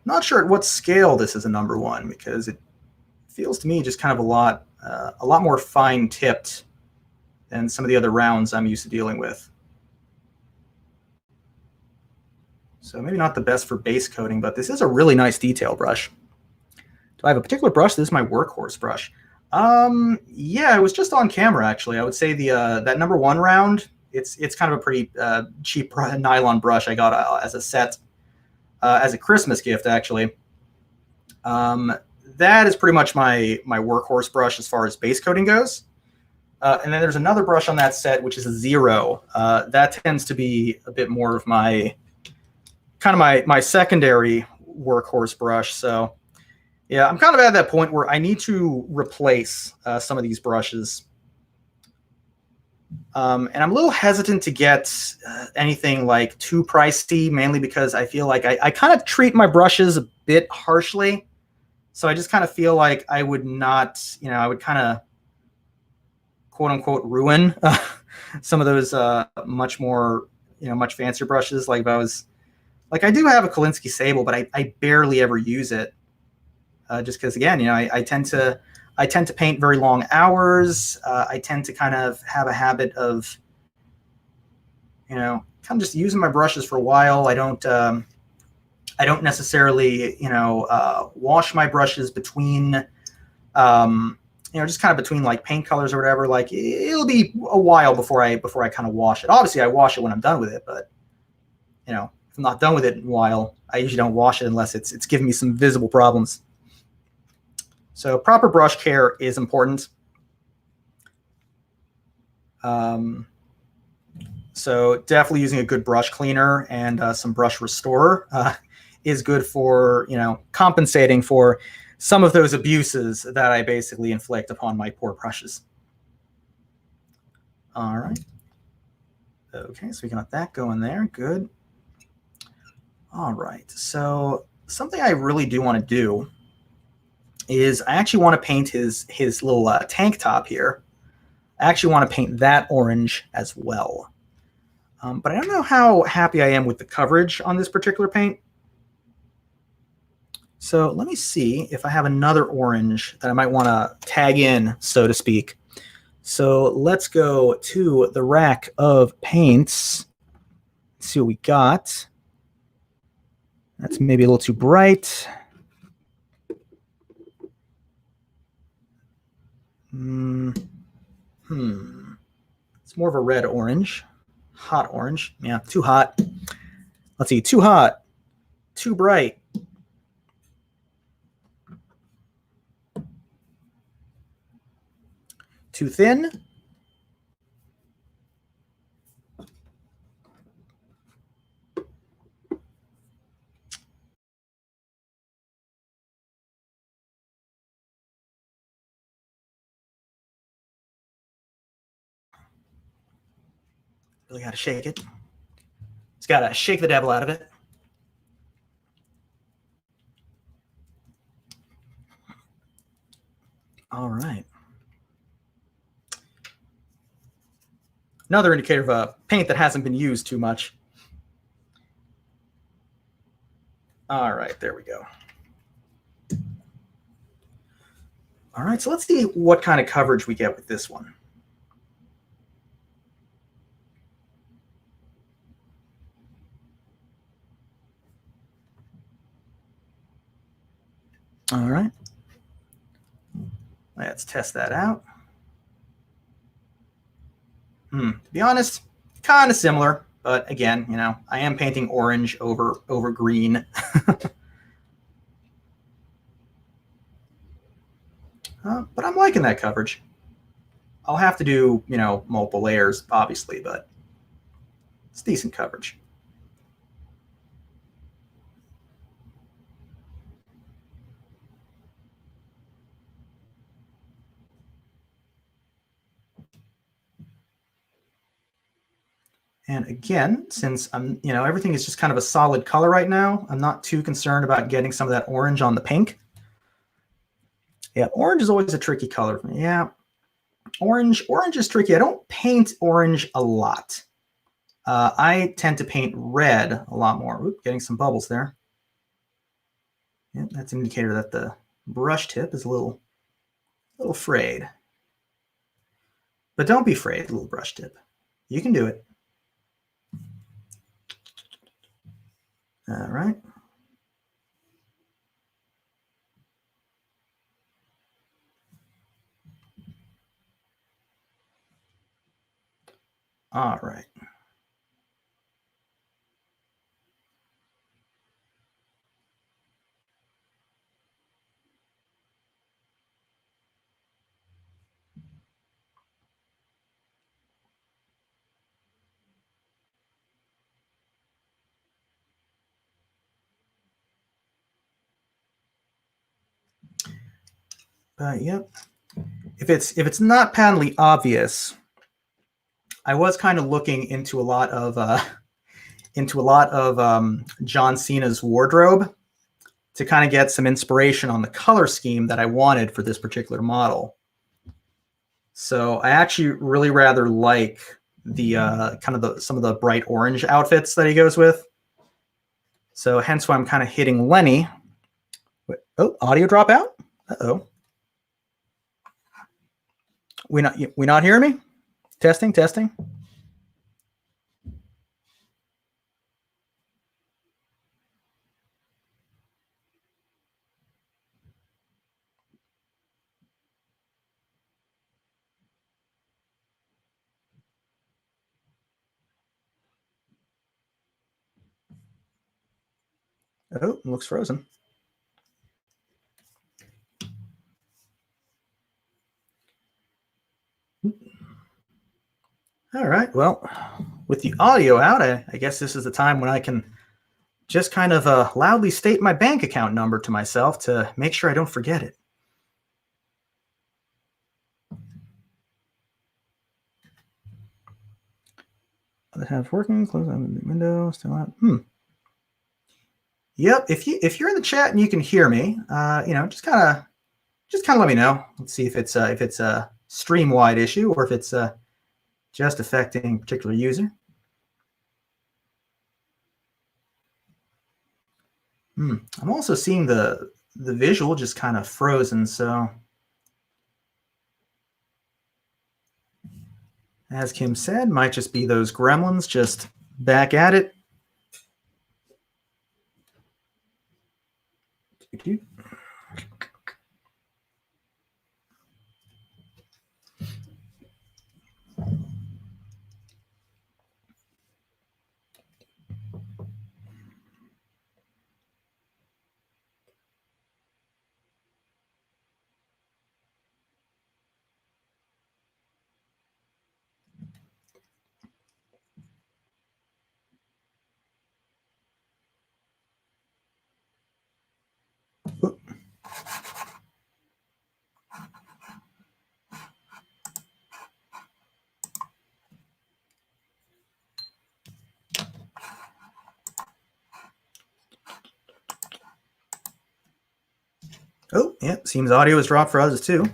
Not sure at what scale this is a #1 because it feels to me just kind of a lot more fine-tipped than some of the other rounds I'm used to dealing with. So maybe not the best for base coating, but this is a really nice detail brush. Do I have a particular brush? This is my Workhorse brush. Yeah, it was just on camera actually. I would say that #1 round, it's kind of a pretty cheap nylon brush I got as a set, as a Christmas gift actually. That is pretty much my Workhorse brush as far as base coating goes. And then there's another brush on that set which is a 0. That tends to be a bit more of my my secondary Workhorse brush. So yeah, I'm kind of at that point where I need to replace some of these brushes. And I'm a little hesitant to get anything like too pricey, mainly because I feel like I kind of treat my brushes a bit harshly. So I just kind of feel like I would not, I would kind of quote unquote ruin some of those much more, much fancier brushes. Like if I was, like I do have a Kolinsky Sable, but I barely ever use it. Just because, again, I tend to paint very long hours. I tend to kind of have a habit of, kind of just using my brushes for a while. I don't necessarily, wash my brushes between, just kind of between like paint colors or whatever. Like it'll be a while before I kind of wash it. Obviously, I wash it when I'm done with it, but if I'm not done with it in a while, I usually don't wash it unless it's giving me some visible problems. So proper brush care is important. So definitely using a good brush cleaner and some brush restorer is good for, compensating for some of those abuses that I basically inflict upon my poor brushes. All right. Okay, so we got that going there. Good. All right. So something I really do want to do is I actually want to paint his little tank top here. I actually want to paint that orange as well. But I don't know how happy I am with the coverage on this particular paint. So let me see if I have another orange that I might want to tag in, so to speak. So let's go to the rack of paints. Let's see what we got. That's maybe a little too bright. It's more of a red-orange. Hot orange. Yeah, too hot. Let's see, too hot. too bright. Too thin. Really got to shake it. It's got to shake the devil out of it. All right. Another indicator of a paint that hasn't been used too much. All right, there we go. All right, so let's see what kind of coverage we get with this one. All right. Let's test that out. To be honest, kind of similar, but again, you know, I am painting orange over green. But I'm liking that coverage. I'll have to do, you know, multiple layers, obviously, but it's decent coverage. And again, since I'm, you know, everything is just kind of a solid color right now, I'm not too concerned about getting some of that orange on the pink. Yeah, orange is always a tricky color for me. Yeah, orange is tricky. I don't paint orange a lot. I tend to paint red a lot more. Oop, getting some bubbles there. Yeah, that's an indicator that the brush tip is a little frayed. But don't be afraid, little brush tip. You can do it. All right. All right. Yep. If it's not patently obvious, I was kind of looking into a lot of John Cena's wardrobe to kind of get some inspiration on the color scheme that I wanted for this particular model. So I actually really rather like the some of the bright orange outfits that he goes with. So hence why I'm kind of hitting Lenny. Oh, audio drop out? Uh-oh. We not hearing me? Testing. Oh, it looks frozen. All right. Well, with the audio out, I guess this is the time when I can just kind of loudly state my bank account number to myself to make sure I don't forget it. Other tabs working. Close the window. Still out. Yep. If you're in the chat and you can hear me, you know, just kind of let me know. Let's see if it's a stream wide issue or if it's just affecting a particular user. I'm also seeing the visual just kind of frozen, so as Kim said, might just be those gremlins just back at it. Oh, yeah, seems audio is dropped for others too.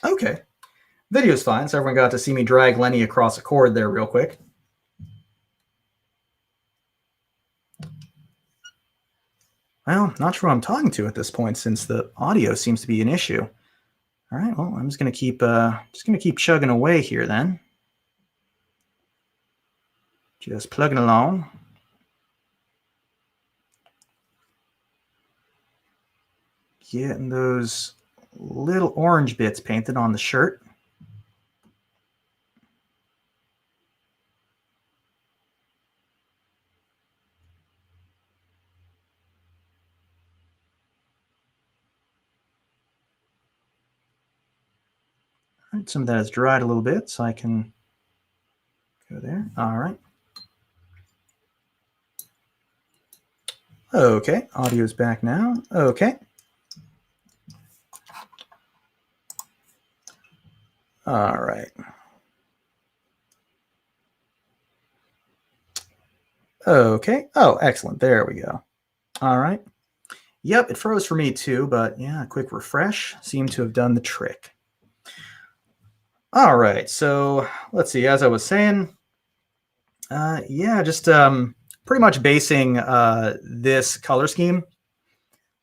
Okay. Video's fine, so everyone got to see me drag Lenny across a cord there real quick. Well, not sure who I'm talking to at this point since the audio seems to be an issue. All right, well, I'm just gonna keep chugging away here then. Just plugging along. Getting those little orange bits painted on the shirt. All right, some of that has dried a little bit, so I can go there. All right. Okay, audio's back now. Okay. All right. Okay. Oh, excellent. There we go. All right. Yep, it froze for me too, but yeah, a quick refresh seemed to have done the trick. All right, so let's see. As I was saying, yeah, just pretty much basing this color scheme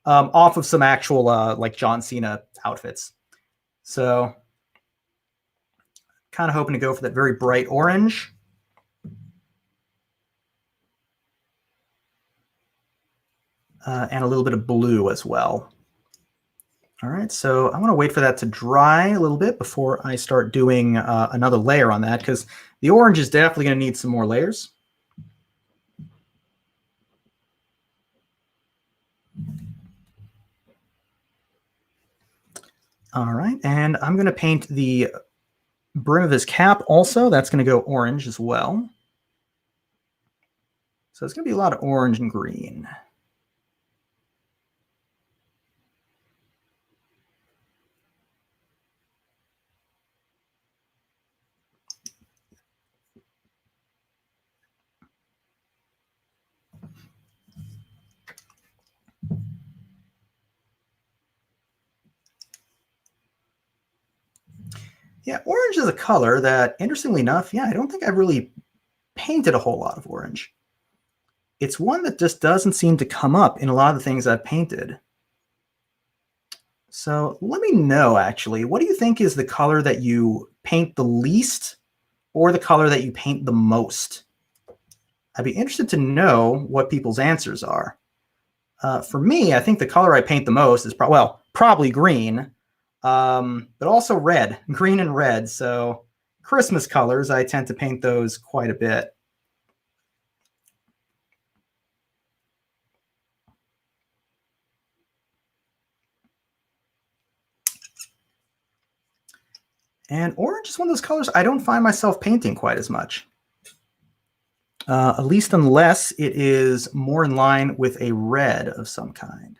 off of some actual like John Cena outfits. So kind of hoping to go for that very bright orange. And a little bit of blue as well. All right, so I want to wait for that to dry a little bit before I start doing another layer on that, because the orange is definitely going to need some more layers. All right, and I'm going to paint the brim of his cap also. That's going to go orange as well. So it's going to be a lot of orange and green. Yeah, orange is a color that, interestingly enough, yeah, I don't think I've really painted a whole lot of orange. It's one that just doesn't seem to come up in a lot of the things I've painted. So let me know, actually, what do you think is the color that you paint the least or the color that you paint the most? I'd be interested to know what people's answers are. For me, I think the color I paint the most is probably green, but also red, green and red. So Christmas colors, I tend to paint those quite a bit. And orange is one of those colors I don't find myself painting quite as much. At least unless it is more in line with a red of some kind.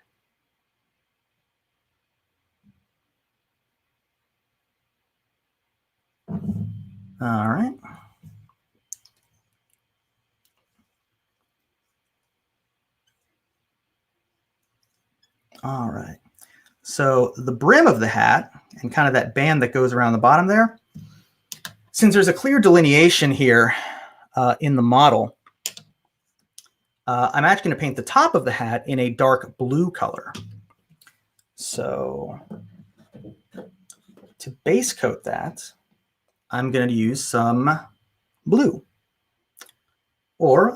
All right. All right. So the brim of the hat and kind of that band that goes around the bottom there, since there's a clear delineation here in the model, I'm actually going to paint the top of the hat in a dark blue color. So to base coat that, I'm going to use some blue, or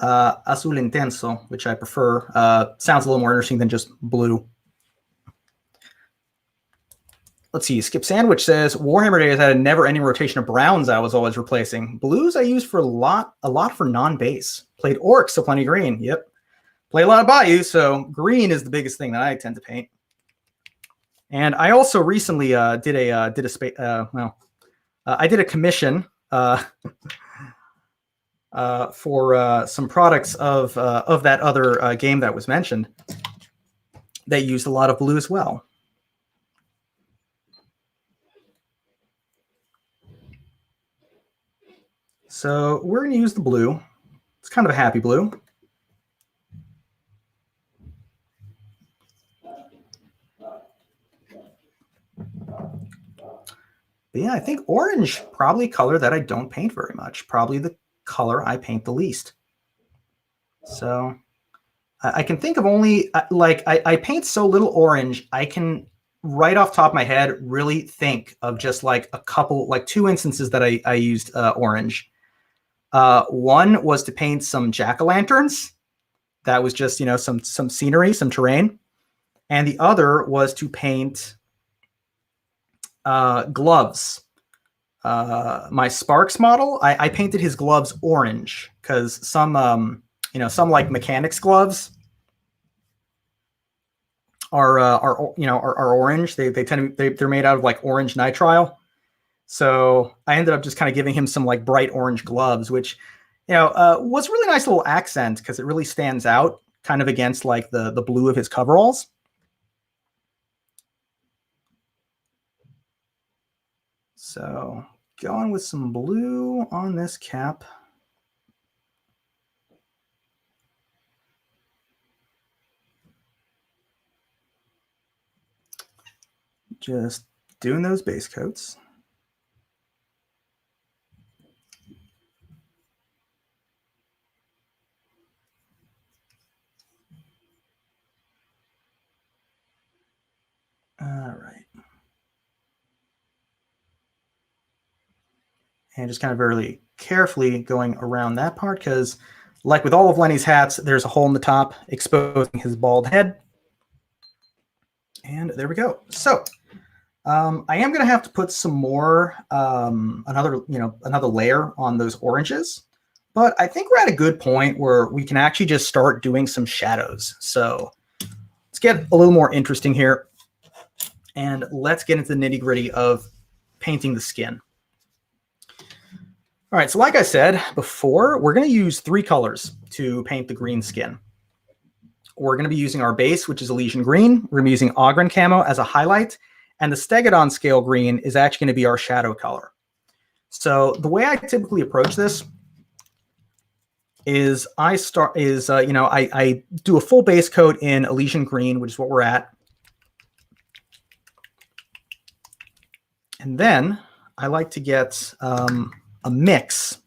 azul intenso, which I prefer. Sounds a little more interesting than just blue. Let's see, Skip Sandwich says, Warhammer Days had a never-ending rotation of browns I was always replacing. Blues I used for a lot for non-base. Played orcs, so plenty green. Yep. play a lot of Bayou, so green is the biggest thing that I tend to paint. And I also recently did a commission for some products of that other game that was mentioned that used a lot of blue as well. So we're going to use the blue. It's kind of a happy blue. But yeah, I think orange, probably a color that I don't paint very much. Probably the color I paint the least. So I can think of only, like, I paint so little orange, I can, right off the top of my head, really think of just like a couple, like 2 instances that I used orange. One was to paint some jack-o'-lanterns. That was just, you know, some scenery, some terrain. And the other was to paint gloves. My Sparks model, I painted his gloves orange because some, you know, some like mechanics gloves are orange. They tend to they're made out of like orange nitrile. So I ended up just kind of giving him some like bright orange gloves, which, you know, was a really nice little accent because it really stands out kind of against like the blue of his coveralls. So going with some blue on this cap. Just doing those base coats. All right. And just kind of very carefully going around that part because, like with all of Lenny's hats, there's a hole in the top exposing his bald head. And there we go. So I am going to have to put some more, another layer on those oranges. But I think we're at a good point where we can actually just start doing some shadows. So let's get a little more interesting here. And let's get into the nitty-gritty of painting the skin. All right, so like I said before, we're going to use 3 colors to paint the green skin. We're going to be using our base, which is Elysian Green. We're going to be using Ogren Camo as a highlight. And the Stegodon Scale Green is actually going to be our shadow color. So the way I typically approach this is I do a full base coat in Elysian Green, which is what we're at. And then I like to get a mix.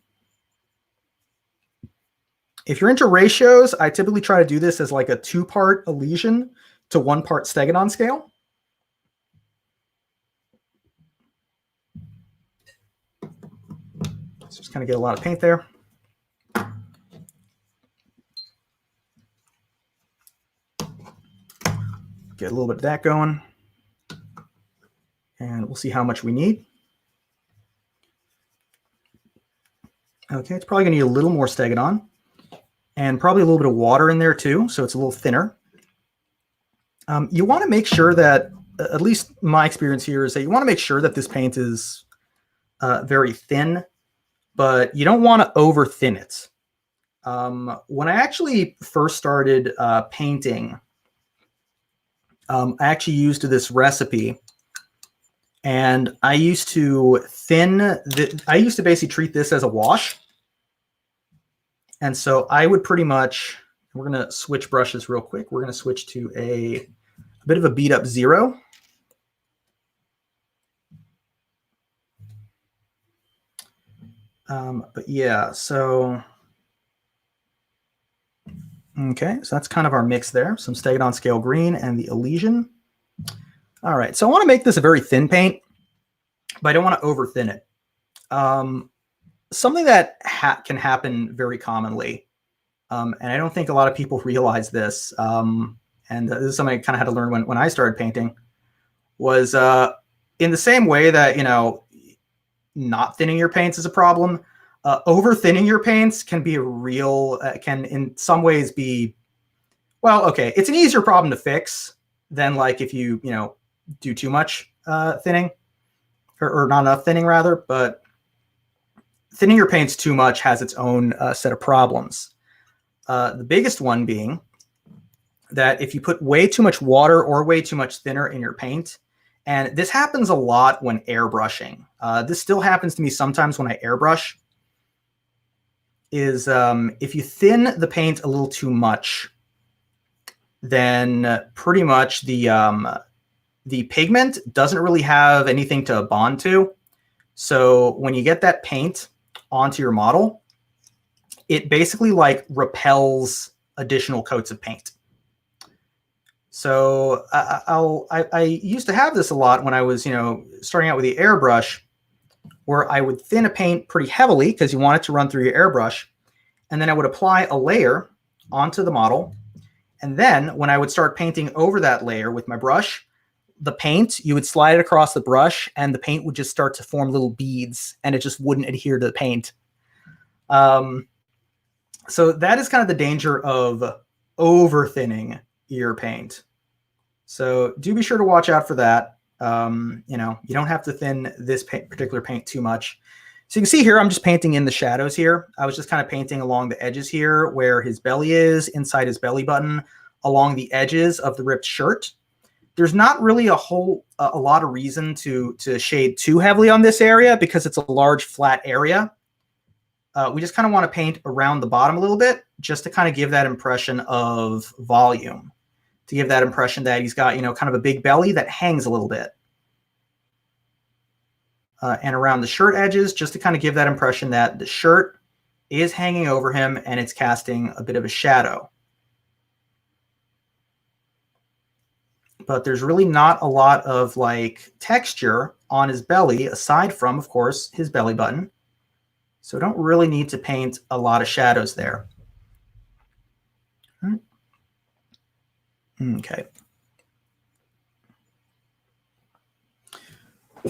If you're into ratios, I typically try to do this as like a 2-part Elysian to 1-part Stegodon scale. So just kind of get a lot of paint there. Get a little bit of that going. And we'll see how much we need. Okay, it's probably going to need a little more Stegodon. And probably a little bit of water in there too, so it's a little thinner. You want to make sure that, at least my experience here is that you want to make sure that this paint is very thin, but you don't want to over thin it. When I actually first started painting, I actually used this recipe, and I used to basically treat this as a wash. And so I would pretty much, we're going to switch brushes real quick. We're going to switch to a bit of a beat up 0. But yeah, so, okay, so that's kind of our mix there. Some Stegodon Scale Green and the Elysian. All right, so I want to make this a very thin paint, but I don't want to over thin it. Something that can happen very commonly, and I don't think a lot of people realize this, and this is something I kind of had to learn when I started painting, was in the same way that, you know, not thinning your paints is a problem, over thinning your paints can be a real, can in some ways be Well, okay, it's an easier problem to fix than like if you do too much thinning or not enough thinning rather. But thinning your paints too much has its own set of problems. The biggest one being that if you put way too much water or way too much thinner in your paint, and this happens a lot when airbrushing. This still happens to me sometimes when I airbrush, is if you thin the paint a little too much, then pretty much the pigment doesn't really have anything to bond to. So when you get that paint onto your model, it basically like repels additional coats of paint. So I used to have this a lot when I was starting out with the airbrush, where I would thin a paint pretty heavily because you want it to run through your airbrush, and then I would apply a layer onto the model, and then when I would start painting over that layer with my brush, the paint, you would slide it across the brush and the paint would just start to form little beads and it just wouldn't adhere to the paint. So that is kind of the danger of over thinning your paint. So do be sure to watch out for that. You don't have to thin this particular paint too much. So you can see here, I'm just painting in the shadows here. I was just kind of painting along the edges here where his belly is, inside his belly button, along the edges of the ripped shirt. There's not really a lot of reason to shade too heavily on this area because it's a large flat area. We just kind of want to paint around the bottom a little bit just to kind of give that impression of volume, to give that impression that he's got, kind of a big belly that hangs a little bit. And around the shirt edges, just to kind of give that impression that the shirt is hanging over him and it's casting a bit of a shadow. But there's really not a lot of like texture on his belly, aside from, of course, his belly button. So don't really need to paint a lot of shadows there. Okay.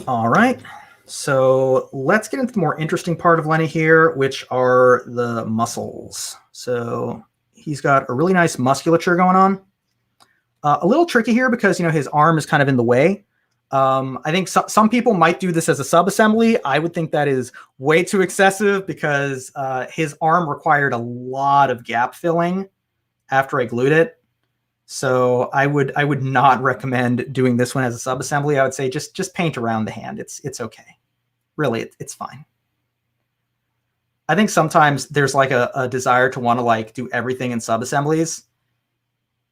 All right. So let's get into the more interesting part of Lenny here, which are the muscles. So he's got a really nice musculature going on. A little tricky here because, his arm is kind of in the way. I think some people might do this as a sub-assembly. I would think that is way too excessive because his arm required a lot of gap filling after I glued it. So I would not recommend doing this one as a sub-assembly. I would say just paint around the hand. It's okay. Really, it's fine. I think sometimes there's like a desire to want to like do everything in sub-assemblies.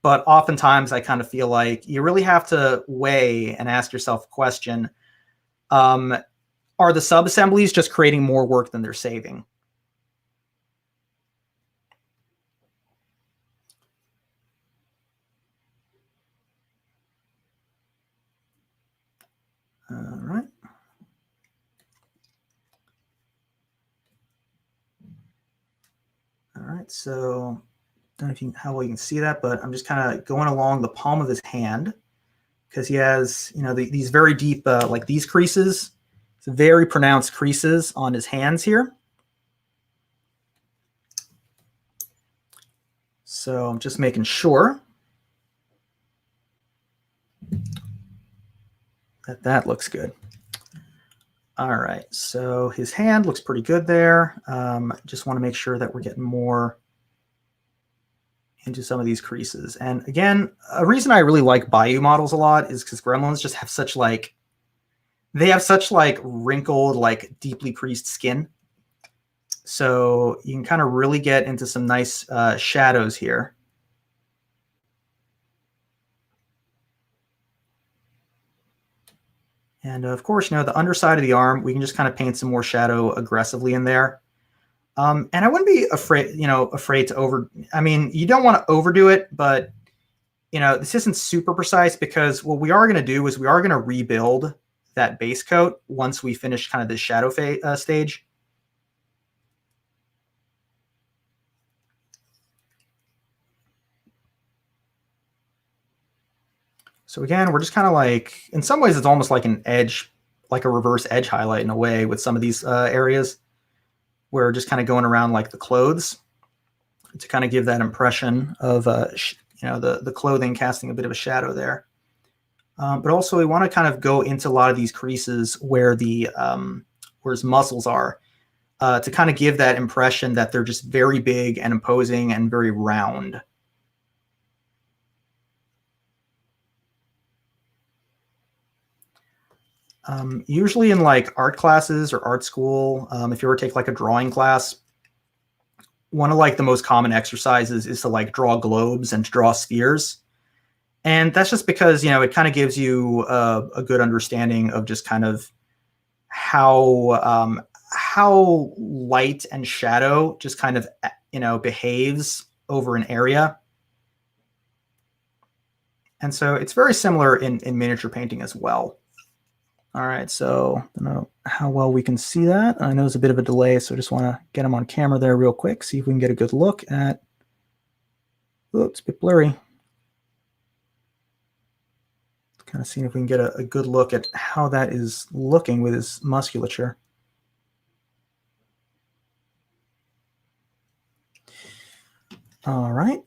But oftentimes I kind of feel like you really have to weigh and ask yourself a question. Are the sub-assemblies just creating more work than they're saving? All right. All right, so I don't know how well you can see that, but I'm just kind of going along the palm of his hand because he has, these very deep, like these creases, very pronounced creases on his hands here. So I'm just making sure that looks good. All right, so his hand looks pretty good there. Just want to make sure that we're getting more into some of these creases. And again, a reason I really like Bayou models a lot is because Gremlins just have such like, they have such like wrinkled, like deeply creased skin. So you can kind of really get into some nice shadows here. And of course, the underside of the arm, we can just kind of paint some more shadow aggressively in there. And I wouldn't be afraid to you don't want to overdo it, but, this isn't super precise because what we are going to do is we are going to rebuild that base coat once we finish kind of this shadow stage. So again, we're just kind of like, in some ways, it's almost like an edge, like a reverse edge highlight in a way with some of these areas. We're just kind of going around like the clothes to kind of give that impression of, the clothing casting a bit of a shadow there. But also we want to kind of go into a lot of these creases where where his muscles are, to kind of give that impression that they're just very big and imposing and very round. Usually in like art classes or art school, if you were to take like a drawing class, one of like the most common exercises is to like draw globes and to draw spheres. And that's just because, it kind of gives you a good understanding of just kind of how light and shadow just kind of, behaves over an area. And so it's very similar in miniature painting as well. All right, so I don't know how well we can see that. I know there's a bit of a delay, so I just want to get them on camera there real quick, see if we can get a good look at, oh, it's a bit blurry. Kind of seeing if we can get a good look at how that is looking with his musculature. All right.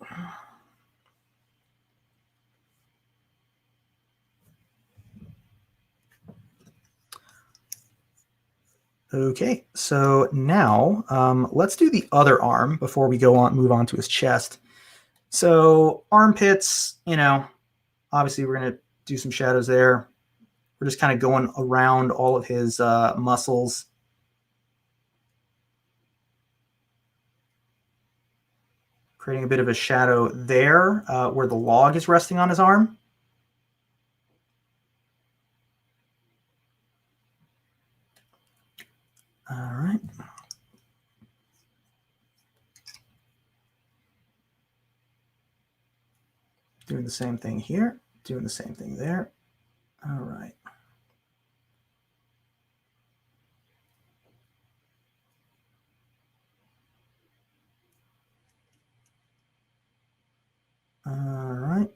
Okay, so now let's do the other arm before we move on to his chest. So armpits, obviously we're going to do some shadows there. We're just kind of going around all of his muscles. Creating a bit of a shadow there where the log is resting on his arm. All right. Doing the same thing here, doing the same thing there. All right. All right.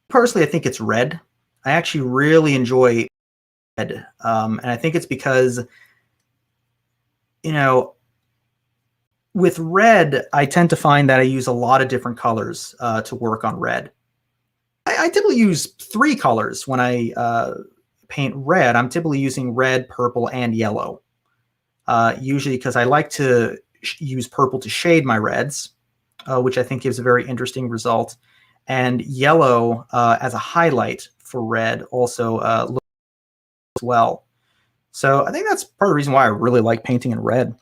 Personally, I think it's red. I actually really enjoy red. And I think it's because, with red, I tend to find that I use a lot of different colors to work on red. I typically use 3 colors when I paint red. I'm typically using red, purple, and yellow. Usually because I like to use purple to shade my reds, which I think gives a very interesting result. And yellow as a highlight for red also looks as well. So I think that's part of the reason why I really like painting in red.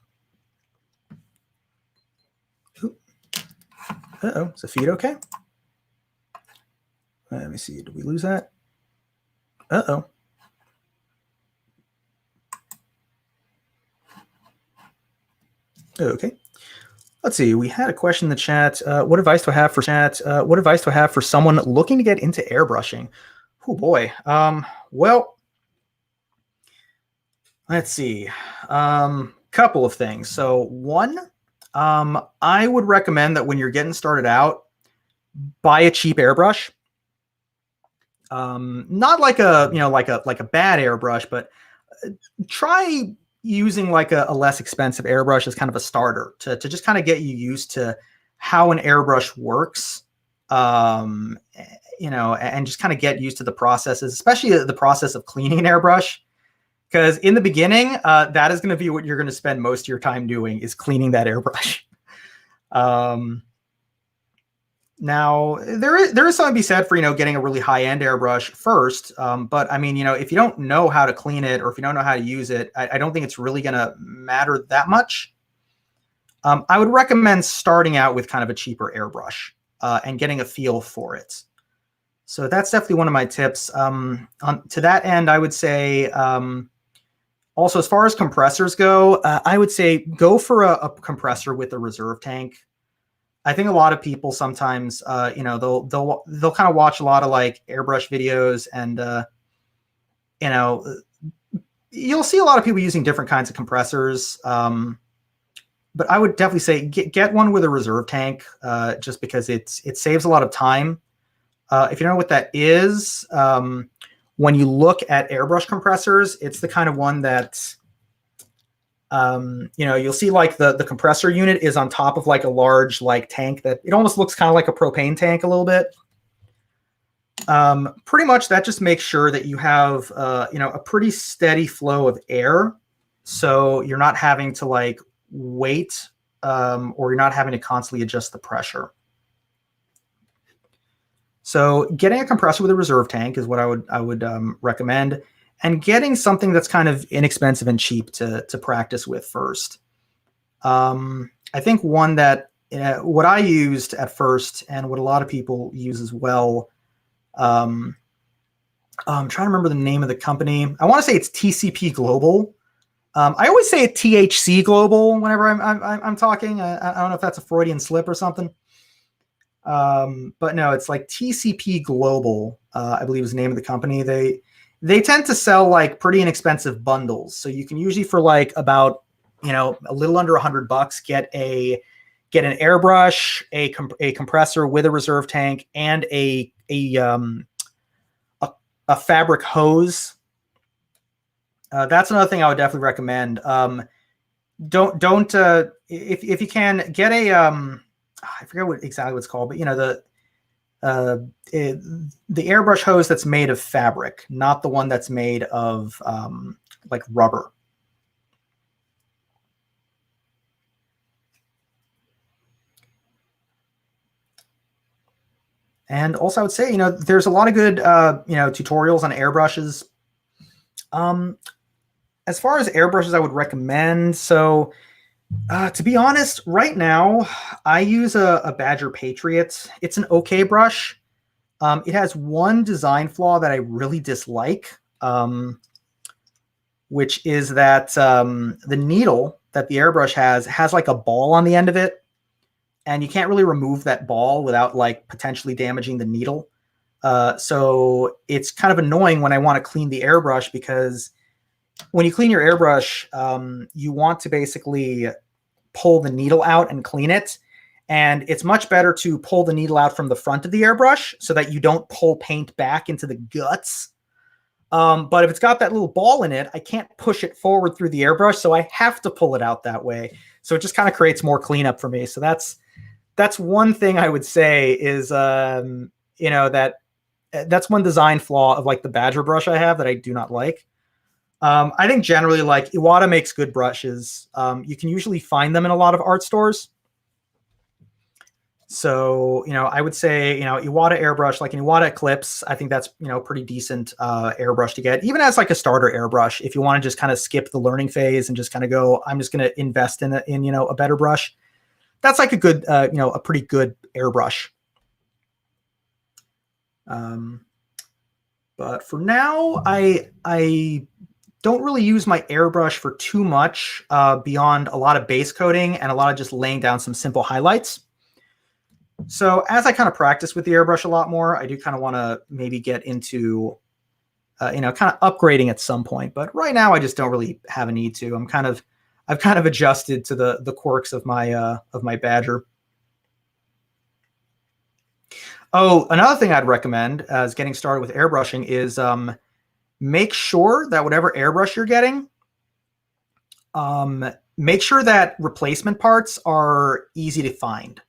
Uh-oh, is the feed okay? Let me see, did we lose that? Uh-oh. Okay. Let's see. We had a question in the chat. What advice do I have for someone looking to get into airbrushing? Oh boy. Well, let's see. Couple of things. So one, I would recommend that when you're getting started out, buy a cheap airbrush. Not like a like a bad airbrush, but try using like a less expensive airbrush as kind of a starter to just kind of get you used to how an airbrush works, and just kind of get used to the processes, especially the process of cleaning an airbrush. Because in the beginning, that is going to be what you're going to spend most of your time doing, is cleaning that airbrush. Now, there is something to be said for, getting a really high-end airbrush first. But I mean, if you don't know how to clean it, or if you don't know how to use it, I don't think it's really going to matter that much. I would recommend starting out with kind of a cheaper airbrush and getting a feel for it. So that's definitely one of my tips. To that end, I would say, also, as far as compressors go, I would say go for a compressor with a reserve tank. I think a lot of people sometimes, they'll kind of watch a lot of like airbrush videos, and you'll see a lot of people using different kinds of compressors. but I would definitely say get one with a reserve tank, just because it saves a lot of time. If you don't know what that is, when you look at airbrush compressors, it's the kind of one that, you'll see like the compressor unit is on top of like a large like tank that it almost looks kind of like a propane tank a little bit. Pretty much that just makes sure that you have, a pretty steady flow of air. So you're not having to like wait, or you're not having to constantly adjust the pressure. So getting a compressor with a reserve tank is what I would recommend, and getting something that's kind of inexpensive and cheap to practice with first. I think one that what I used at first and what a lot of people use as well. I'm trying to remember the name of the company. I want to say it's TCP Global. I always say THC Global whenever I'm talking. I don't know if that's a Freudian slip or something. But no, it's like TCP Global, I believe is the name of the company. They tend to sell like pretty inexpensive bundles. So you can usually for like about, a little under $100 get an airbrush, a compressor with a reserve tank, and a fabric hose. That's another thing I would definitely recommend. Don't if you can get a I forget exactly what it's called, but the airbrush hose that's made of fabric, not the one that's made of like rubber. And also I would say, there's a lot of good, tutorials on airbrushes. As far as airbrushes I would recommend, so to be honest, right now, I use a Badger Patriot. It's an okay brush. It has one design flaw that I really dislike, which is that the needle that the airbrush has like a ball on the end of it, and you can't really remove that ball without like potentially damaging the needle. So it's kind of annoying when I want to clean the airbrush, because when you clean your airbrush, you want to basically pull the needle out and clean it. And it's much better to pull the needle out from the front of the airbrush so that you don't pull paint back into the guts. But if it's got that little ball in it, I can't push it forward through the airbrush, so I have to pull it out that way. So it just kind of creates more cleanup for me. So that's one thing I would say is, that's one design flaw of like the Badger brush I have that I do not like. I think generally like Iwata makes good brushes. You can usually find them in a lot of art stores. So, I would say, Iwata airbrush, like an Iwata Eclipse, I think that's, pretty decent airbrush to get, even as like a starter airbrush. If you want to just kind of skip the learning phase and just kind of go, I'm just going to invest in a better brush. That's like a good, a pretty good airbrush. But for now, I don't really use my airbrush for too much beyond a lot of base coating and a lot of just laying down some simple highlights. So as I kind of practice with the airbrush a lot more, I do kind of want to maybe get into, kind of upgrading at some point. But right now, I just don't really have a need to. I've kind of adjusted to the quirks of my Badger. Oh, another thing I'd recommend as getting started with airbrushing is make sure that whatever airbrush you're getting, make sure that replacement parts are easy to find.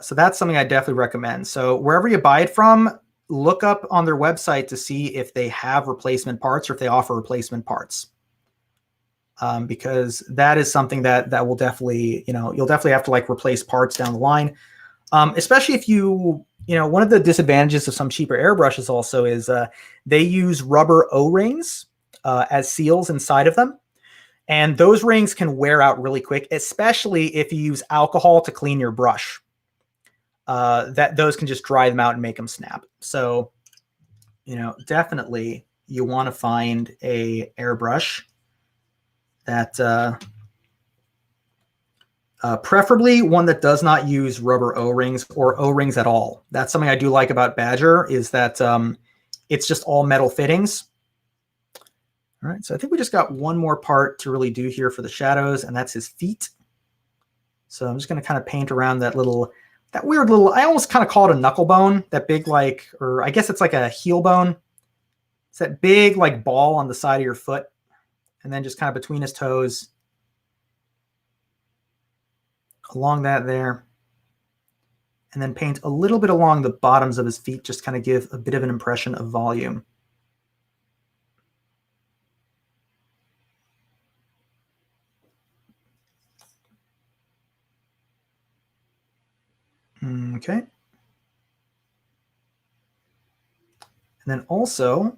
So that's something I definitely recommend. So wherever you buy it from, look up on their website to see if they have replacement parts or if they offer replacement parts. Because that is something that will definitely, you'll definitely have to like replace parts down the line. Especially if one of the disadvantages of some cheaper airbrushes also is they use rubber O-rings as seals inside of them. And those rings can wear out really quick, especially if you use alcohol to clean your brush. Those can just dry them out and make them snap. So, definitely you want to find a airbrush that preferably one that does not use rubber O-rings or O-rings at all. That's something I do like about Badger, is that it's just all metal fittings. All right, so I think we just got one more part to really do here for the shadows, and that's his feet. So I'm just going to kind of paint around that weird little, I almost kind of call it a knuckle bone, that big like, or I guess it's like a heel bone. It's that big like ball on the side of your foot, and then just kind of between his toes, along that there, and then paint a little bit along the bottoms of his feet, just kind of give a bit of an impression of volume. Okay. And then also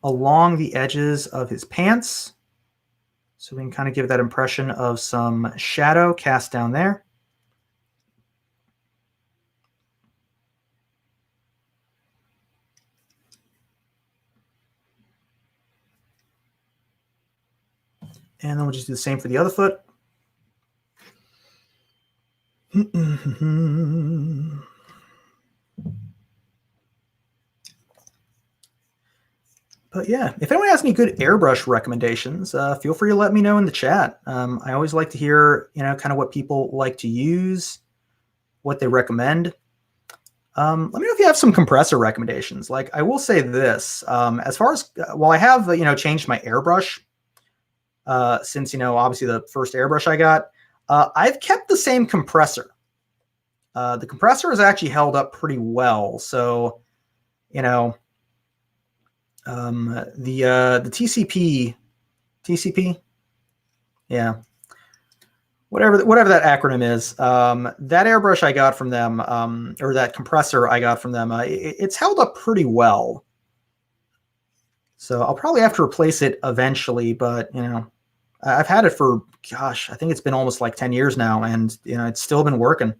along the edges of his pants, so we can kind of give that impression of some shadow cast down there. And then we'll just do the same for the other foot. But yeah, if anyone has any good airbrush recommendations, feel free to let me know in the chat. I always like to hear, kind of what people like to use, what they recommend. Let me know if you have some compressor recommendations. Like, I will say this, as far as, while I have, changed my airbrush, since, obviously the first airbrush I got, I've kept the same compressor. The compressor has actually held up pretty well. So, the TCP, yeah, whatever that acronym is, that airbrush I got from them, or that compressor I got from them, it's held up pretty well. So I'll probably have to replace it eventually, but I've had it for, gosh, I think it's been almost like 10 years now, and it's still been working.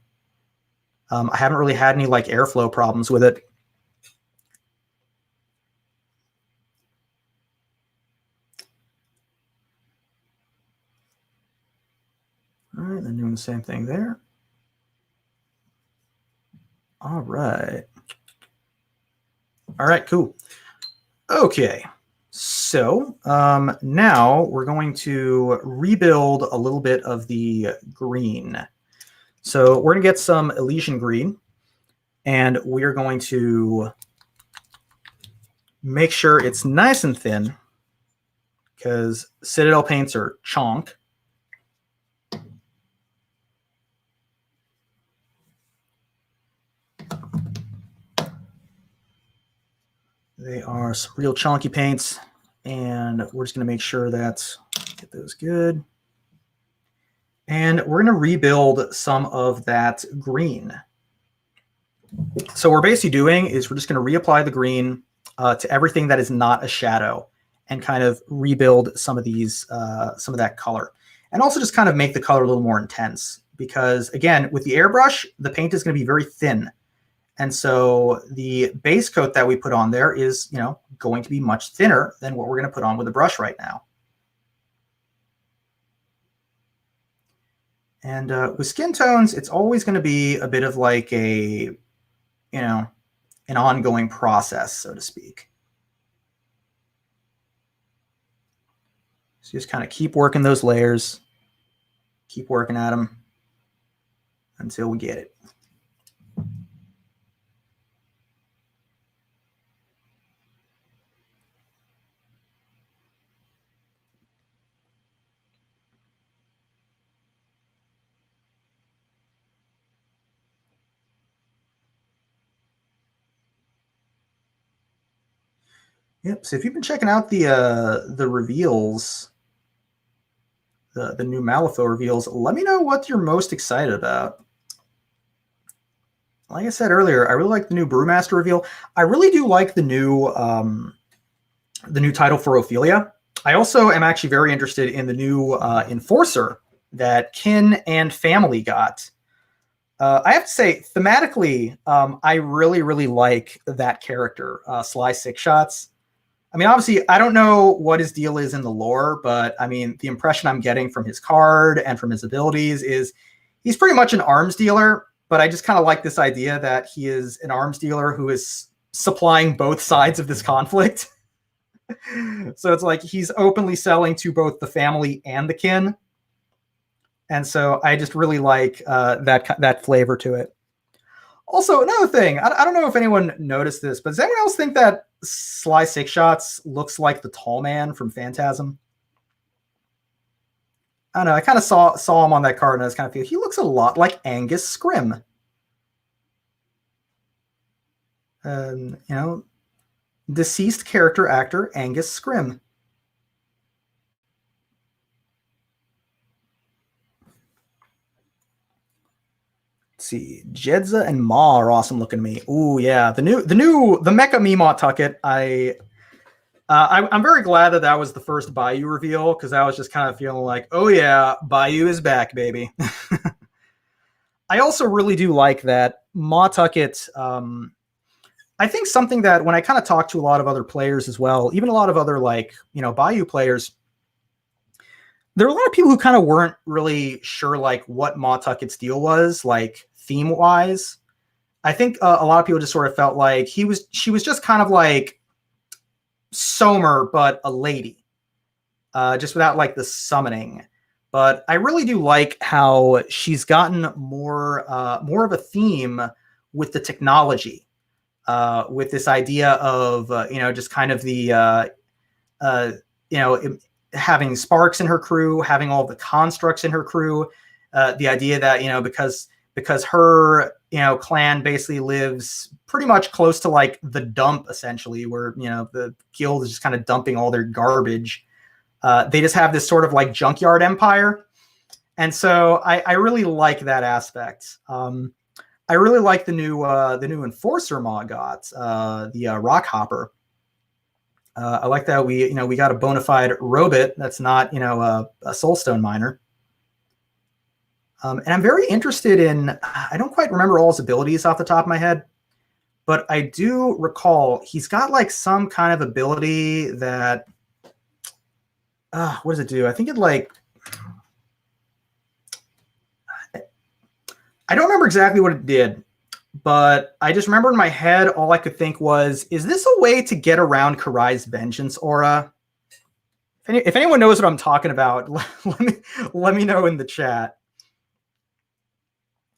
I haven't really had any like airflow problems with it. All right, then doing the same thing there. All right. All right, cool. Okay, so now we're going to rebuild a little bit of the green. So we're going to get some Elysian Green, and we're going to make sure it's nice and thin, because Citadel paints are chonk. They are some real chunky paints, and we're just going to make sure that get those good. And we're going to rebuild some of that green. So what we're basically doing is we're just going to reapply the green to everything that is not a shadow, and kind of rebuild some of these, some of that color, and also just kind of make the color a little more intense. Because again, with the airbrush, the paint is going to be very thin. And so the base coat that we put on there is, going to be much thinner than what we're going to put on with the brush right now. And with skin tones, it's always going to be a bit of like a, an ongoing process, so to speak. So just kind of keep working those layers, keep working at them until we get it. Yep. So if you've been checking out the reveals, the new Malifaux reveals, let me know what you're most excited about. Like I said earlier, I really like the new Brewmaster reveal. I really do like the new title for Ophelia. I also am actually very interested in the new Enforcer that Kin and family got. I have to say, thematically, I really, really like that character, Sly Six Shots. I mean, obviously, I don't know what his deal is in the lore, but I mean, the impression I'm getting from his card and from his abilities is he's pretty much an arms dealer, but I just kind of like this idea that he is an arms dealer who is supplying both sides of this conflict. So it's like he's openly selling to both the family and the kin. And so I just really like that flavor to it. Also, another thing, I don't know if anyone noticed this, but does anyone else think that Sly Six Shots looks like the tall man from Phantasm? I don't know. I kind of saw him on that card, and I was kind of feeling he looks a lot like Angus Scrim. You know, deceased character actor Angus Scrim. Let's see, Jedza and Ma are awesome looking to me. Ooh, yeah, the Mecha Meemaw Tucket. I'm very glad that was the first Bayou reveal, because I was just kind of feeling like, oh yeah, Bayou is back, baby. I also really do like that Ma Tucket. I think something that when I kind of talk to a lot of other players as well, even a lot of other Bayou players, there are a lot of people who kind of weren't really sure like what Ma Tucket's deal was, like theme wise. I think a lot of people just sort of felt like she was just kind of like Somer, but a lady, just without like the summoning. But I really do like how she's gotten more of a theme with the technology, with this idea of just kind of the having sparks in her crew, having all the constructs in her crew, the idea that because her clan basically lives pretty much close to like the dump, essentially, where the guild is just kind of dumping all their garbage. They just have this sort of like junkyard empire, and so I really like that aspect. I really like the new enforcer Ma got, the rock hopper. I like that we got a bona fide robot that's not a soulstone miner. And I'm very interested in, I don't quite remember all his abilities off the top of my head, but I do recall he's got like some kind of ability that, what does it do? I think it like, I don't remember exactly what it did, but I just remember in my head, all I could think was, is this a way to get around Karai's vengeance aura? If anyone knows what I'm talking about, let me know in the chat.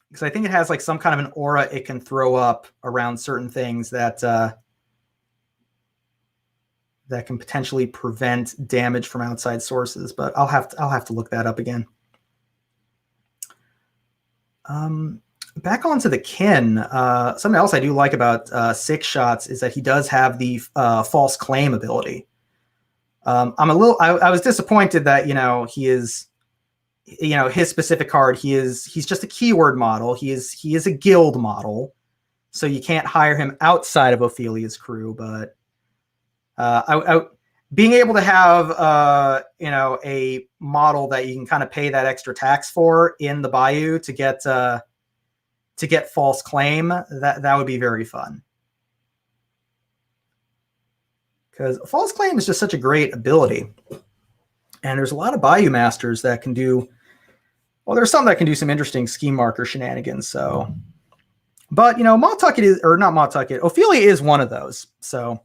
Because I think it has like some kind of an aura it can throw up around certain things that that can potentially prevent damage from outside sources. But I'll have to look that up again. Back onto the kin. Something else I do like about Six Shots is that he does have the false claim ability. I was disappointed that he is. His specific card, he's just a keyword model. He is a guild model, so you can't hire him outside of Ophelia's crew. But being able to have a model that you can kind of pay that extra tax for in the Bayou to get false claim, that would be very fun. Because false claim is just such a great ability. And there's a lot of Bayou masters that can do, well, there's some that can do some interesting scheme marker shenanigans. So, but Ma Tucket is, or not Ma Tucket, Ophelia is one of those. So,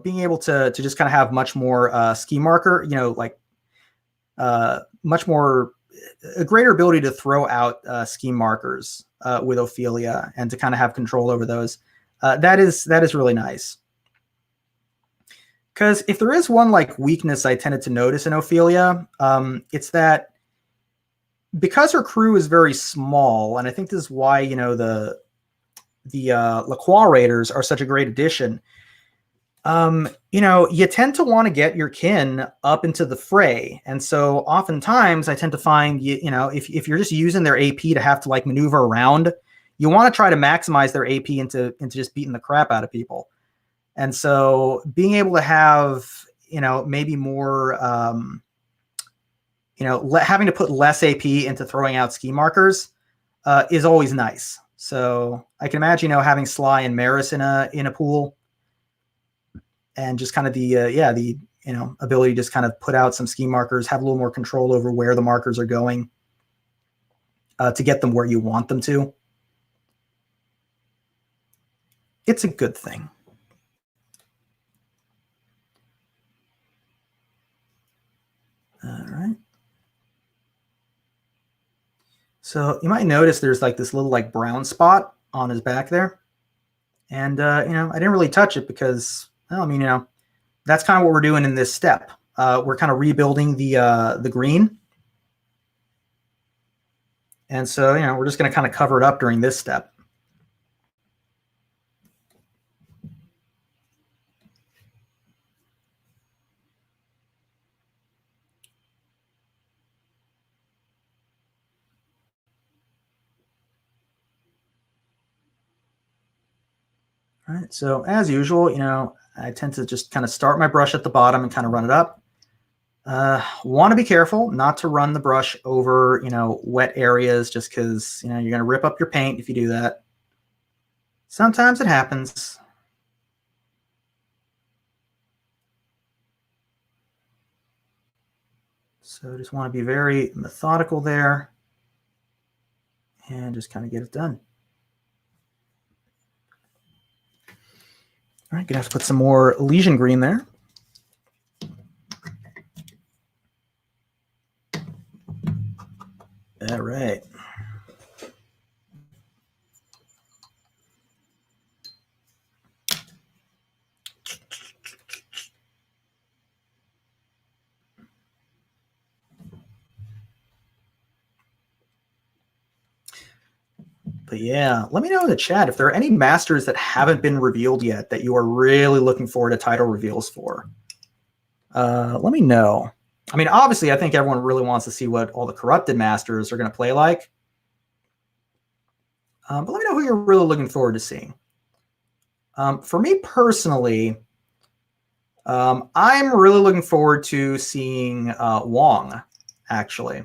being able to just kind of have much more scheme marker, much more, a greater ability to throw out scheme markers with Ophelia and to kind of have control over those. That is really nice. Because if there is one like weakness I tended to notice in Ophelia, it's that because her crew is very small, and I think this is why the LaCroix Raiders are such a great addition. You tend to want to get your kin up into the fray, and so oftentimes I tend to find if you're just using their AP to have to like maneuver around, you want to try to maximize their AP into just beating the crap out of people. And so being able to have, maybe more, having to put less AP into throwing out ski markers is always nice. So I can imagine, having Sly and Maris in a pool, and just kind of the ability to just kind of put out some ski markers, have a little more control over where the markers are going to get them where you want them to. It's a good thing. All right. So you might notice there's like this little like brown spot on his back there. And, you know, I didn't really touch it because, well, I mean, you know, that's kind of what we're doing in this step. We're kind of rebuilding the green. And so, you know, we're just going to kind of cover it up during this step. All right, so as usual, you know, I tend to just kind of start my brush at the bottom and kind of run it up. Want to be careful not to run the brush over, you know, wet areas, just because, you know, you're going to rip up your paint if you do that. Sometimes it happens. So just want to be very methodical there and just kind of get it done. All right, gonna have to put some more Elysian Green there. All right. But yeah, let me know in the chat if there are any masters that haven't been revealed yet that you are really looking forward to title reveals for. Let me know. I mean, obviously, I think everyone really wants to see what all the corrupted masters are going to play like. But let me know who you're really looking forward to seeing. For me personally, I'm really looking forward to seeing Wong, actually.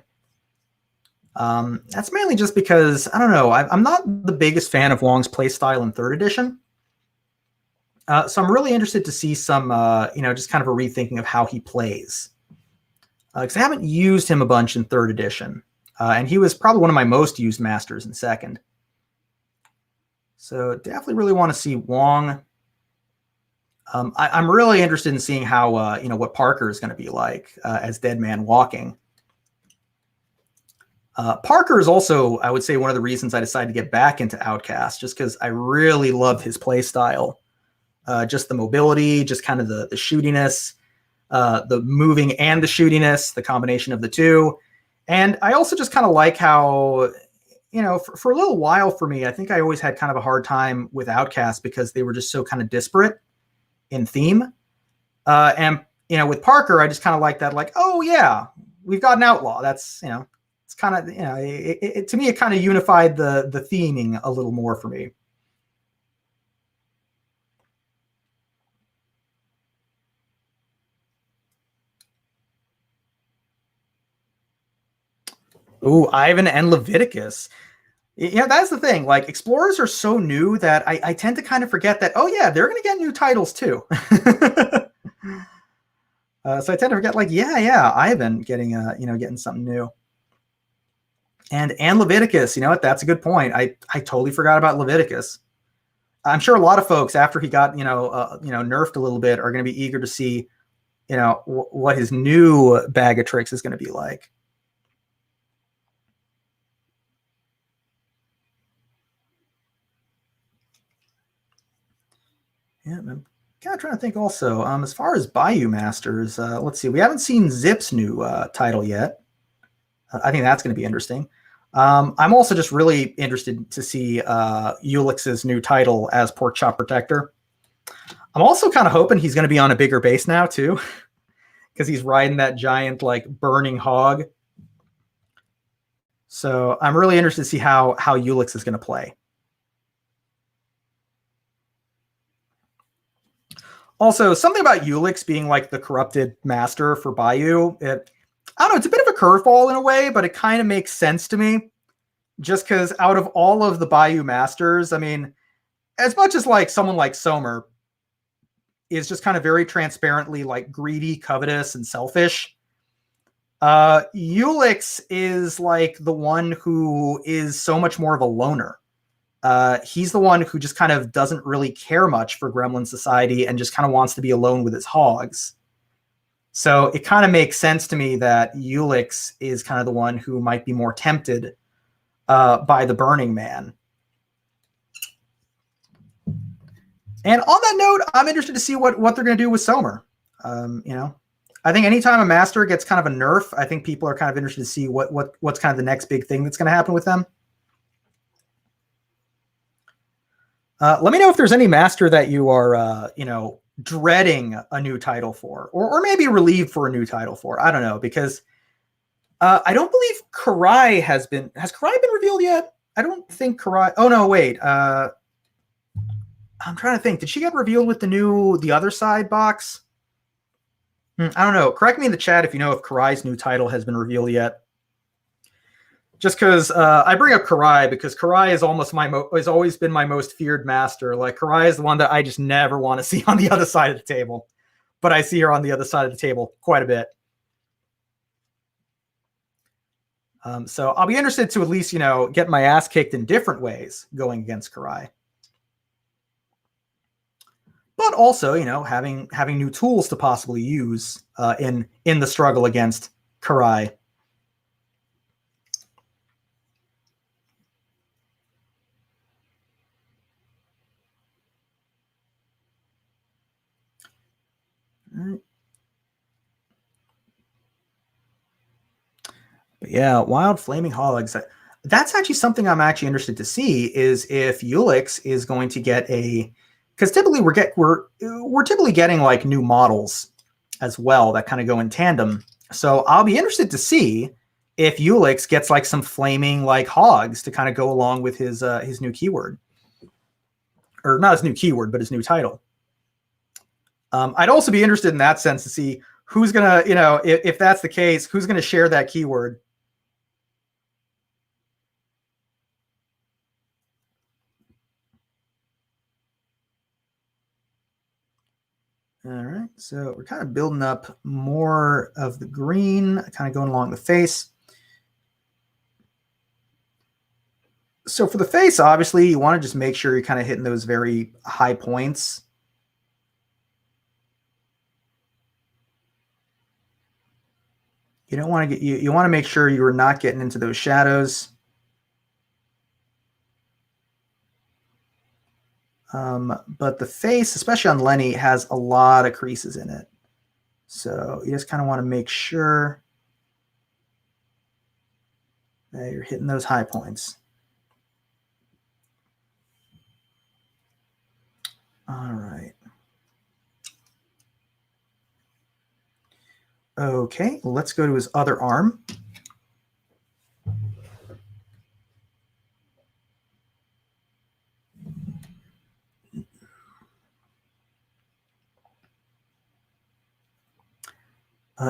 That's mainly just because, I don't know, I'm not the biggest fan of Wong's playstyle in 3rd edition. So I'm really interested to see some, you know, just kind of a rethinking of how he plays. Because I haven't used him a bunch in 3rd edition. And he was probably one of my most used masters in 2nd. So definitely really want to see Wong. I'm really interested in seeing how, you know, what Parker is going to be like as Dead Man Walking. Parker is also, I would say, one of the reasons I decided to get back into Outcast, just because I really loved his play style. Just the mobility, just kind of the shootiness, the moving and the shootiness, the combination of the two. And I also just kind of like how, you know, for a little while for me, I think I always had kind of a hard time with Outcast because they were just so kind of disparate in theme. And, you know, with Parker, I just kind of like that, like, oh, yeah, we've got an outlaw. That's, you know, it's kind of, you know, to me, it kind of unified the theming a little more for me. Ooh, Ivan and Leviticus. Yeah, that's the thing. Like, Explorers are so new that I tend to kind of forget that, oh, yeah, they're going to get new titles, too. So I tend to forget, like, yeah, Ivan getting, you know, getting something new. And Leviticus, you know what? That's a good point. I totally forgot about Leviticus. I'm sure a lot of folks, after he got, you know, nerfed a little bit, are going to be eager to see, you know, what his new bag of tricks is going to be like. Yeah, I'm kind of trying to think also, as far as Bayou Masters, let's see. We haven't seen Zip's new title yet. I think that's going to be interesting. I'm also just really interested to see Ulix's new title as Pork Chop Protector. I'm also kind of hoping he's going to be on a bigger base now, too, because he's riding that giant, like, burning hog. So I'm really interested to see how Ulix is going to play. Also, something about Ulix being like the corrupted master for Bayou, I don't know, it's a bit of a curveball in a way, but it kind of makes sense to me. Just because out of all of the Bayou masters, I mean, as much as like someone like Somer is just kind of very transparently like greedy, covetous, and selfish, Ulix is like the one who is so much more of a loner. He's the one who just kind of doesn't really care much for Gremlin society and just kind of wants to be alone with his hogs. So it kind of makes sense to me that Ulix is kind of the one who might be more tempted by the Burning Man. And on that note, I'm interested to see what they're going to do with Somer. I think anytime a master gets kind of a nerf, I think people are kind of interested to see what's kind of the next big thing that's going to happen with them. Let me know if there's any master that you are, dreading a new title for, or maybe relieved for a new title for. I don't know, because I don't believe Karai has Karai been revealed yet? I don't think Karai. Oh no, wait. I'm trying to think. Did she get revealed with the other side box? I don't know. Correct me in the chat if you know if Karai's new title has been revealed yet. Just because I bring up Karai because Karai is has always been my most feared master. Like Karai is the one that I just never want to see on the other side of the table, but I see her on the other side of the table quite a bit. So I'll be interested to at least get my ass kicked in different ways going against Karai. But also having new tools to possibly use in the struggle against Karai. But yeah, Wild Flaming Hogs. That's actually something I'm actually interested to see is if Ulix is going to get because typically we're typically getting like new models as well that kind of go in tandem. So I'll be interested to see if Ulix gets like some flaming like hogs to kind of go along with his new keyword, or not his new keyword, but his new title. I'd also be interested in that sense to see who's gonna, if that's the case, who's gonna share that keyword. All right, so we're kind of building up more of the green, kind of going along the face. So for the face, obviously, you want to just make sure you're kind of hitting those very high points. You don't want to you want to make sure you're not getting into those shadows. But the face, especially on Lenny, has a lot of creases in it. So you just kind of want to make sure that you're hitting those high points. All right. Okay, let's go to his other arm.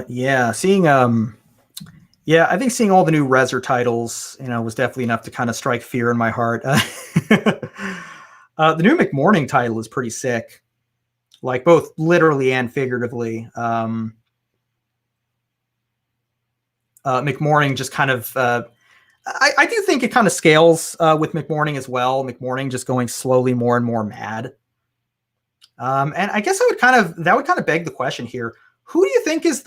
Yeah, I think seeing all the new Reser titles, was definitely enough to kind of strike fear in my heart. The new McMorning title is pretty sick, like both literally and figuratively. McMorning just kind of, I do think it kind of scales with McMorning as well. McMorning just going slowly more and more mad. And I guess that would kind of beg the question here. Who do you think is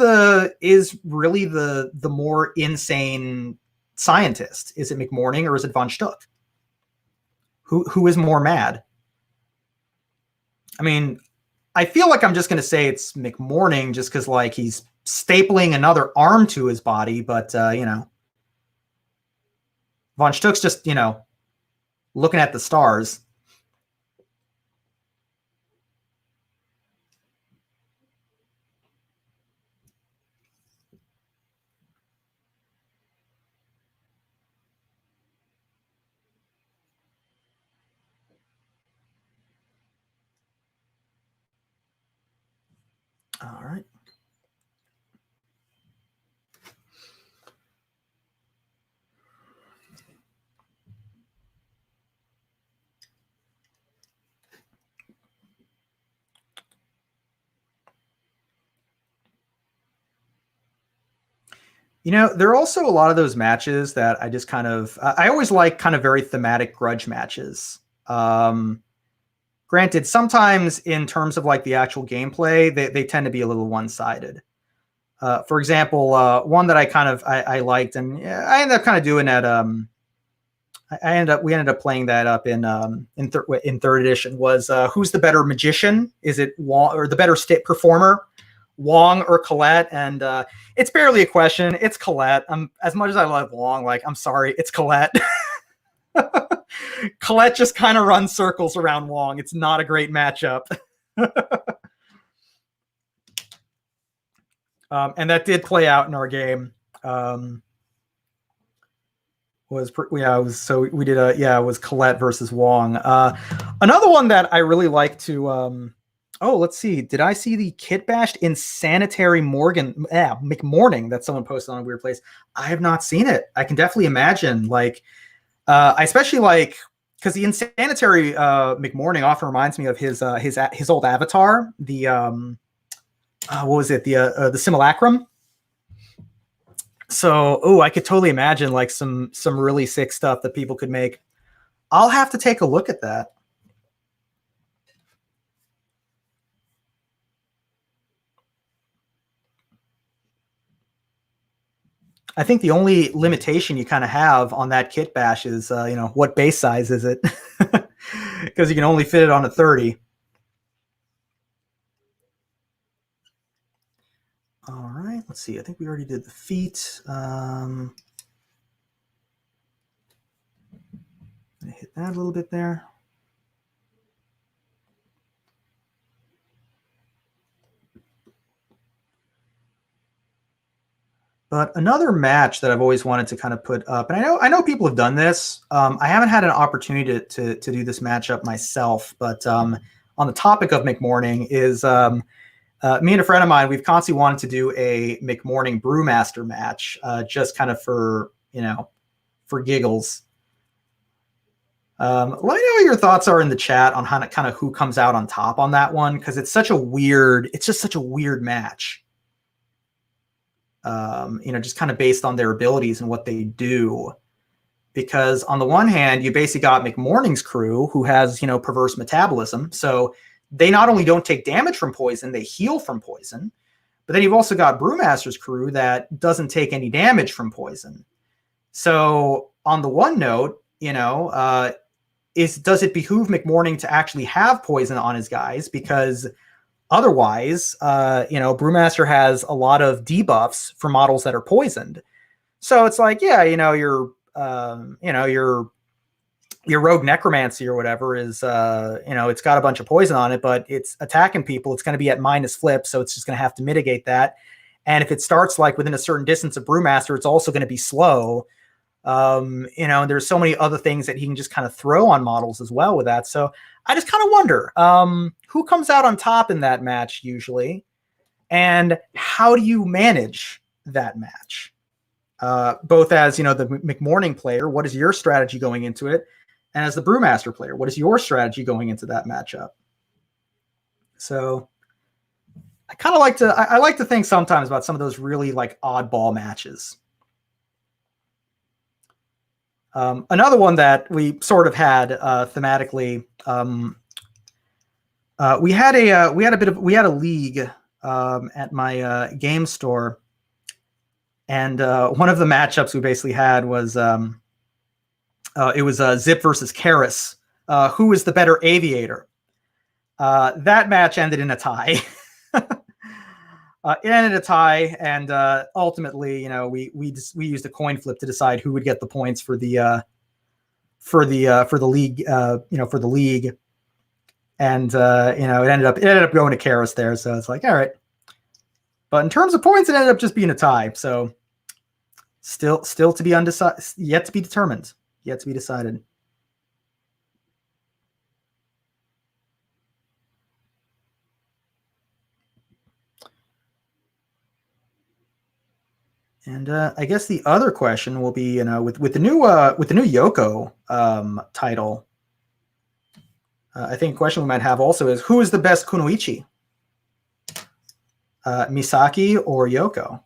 really the more insane scientist? Is it McMorning or is it von Stuck? Who is more mad? I mean, I feel like I'm just going to say it's McMorning just because like he's stapling another arm to his body, but von Stuck's just looking at the stars. All right. There are also a lot of those matches that I just I always like kind of very thematic grudge matches. Granted, sometimes in terms of like the actual gameplay, they tend to be a little one-sided. For example, one that I liked, and I ended up kind of doing that. We ended up playing that up in third edition. Was who's the better magician? Is it Wong, or the better performer, Wong or Colette? And it's barely a question. It's Colette. As much as I love Wong, like, I'm sorry, it's Colette. Colette just kind of runs circles around Wong. It's not a great matchup. And that did play out in our game. It was Colette versus Wong. Another one that I really like to, let's see. Did I see the Kit Bashed Insanitary McMorning that someone posted on a weird place? I have not seen it. I can definitely imagine, like, I especially like, because the Insanitary McMorning often reminds me of his old avatar, the what was it, the Simulacrum. So, I could totally imagine like some really sick stuff that people could make. I'll have to take a look at that. I think the only limitation you kind of have on that Kit Bash is, what base size is it? Because you can only fit it on a 30. All right, let's see. I think we already did the feet. Hit that a little bit there. But another match that I've always wanted to kind of put up, and I know people have done this. I haven't had an opportunity to do this matchup myself, but on the topic of McMorning is me and a friend of mine, we've constantly wanted to do a McMorning Brewmaster match, just kind of for giggles. Let me know what your thoughts are in the chat on how kind of who comes out on top on that one, because it's just such a weird match. Just kind of based on their abilities and what they do. Because on the one hand, you basically got McMorning's crew, who has, perverse metabolism. So they not only don't take damage from poison, they heal from poison. But then you've also got Brewmaster's crew that doesn't take any damage from poison. So on the one note, does it behoove McMorning to actually have poison on his guys? Because otherwise, Brewmaster has a lot of debuffs for models that are poisoned. So it's like, your Rogue Necromancy or whatever is, it's got a bunch of poison on it, but it's attacking people. It's going to be at minus flip, so it's just going to have to mitigate that. And if it starts like within a certain distance of Brewmaster, it's also going to be slow. There's so many other things that he can just kind of throw on models as well with that. So I just kind of wonder who comes out on top in that match usually, and how do you manage that match? Both as, the McMorning player, what is your strategy going into it? And as the Brewmaster player, what is your strategy going into that matchup? So I kind of I like to think sometimes about some of those really like oddball matches. Another one that we sort of had thematically, we had a league at my game store, and one of the matchups we basically had was it was Zip versus Karis. Who is the better aviator? That match ended in a tie. It ended a tie, and ultimately, we used a coin flip to decide who would get the points for the league, for the league, and it ended up going to Karis there. So it's like, all right, but in terms of points, it ended up just being a tie. So still to be undecided, yet to be determined, yet to be decided. And I guess the other question will be, with the new Yoko title, I think a question we might have also is, who is the best Kunoichi, Misaki or Yoko?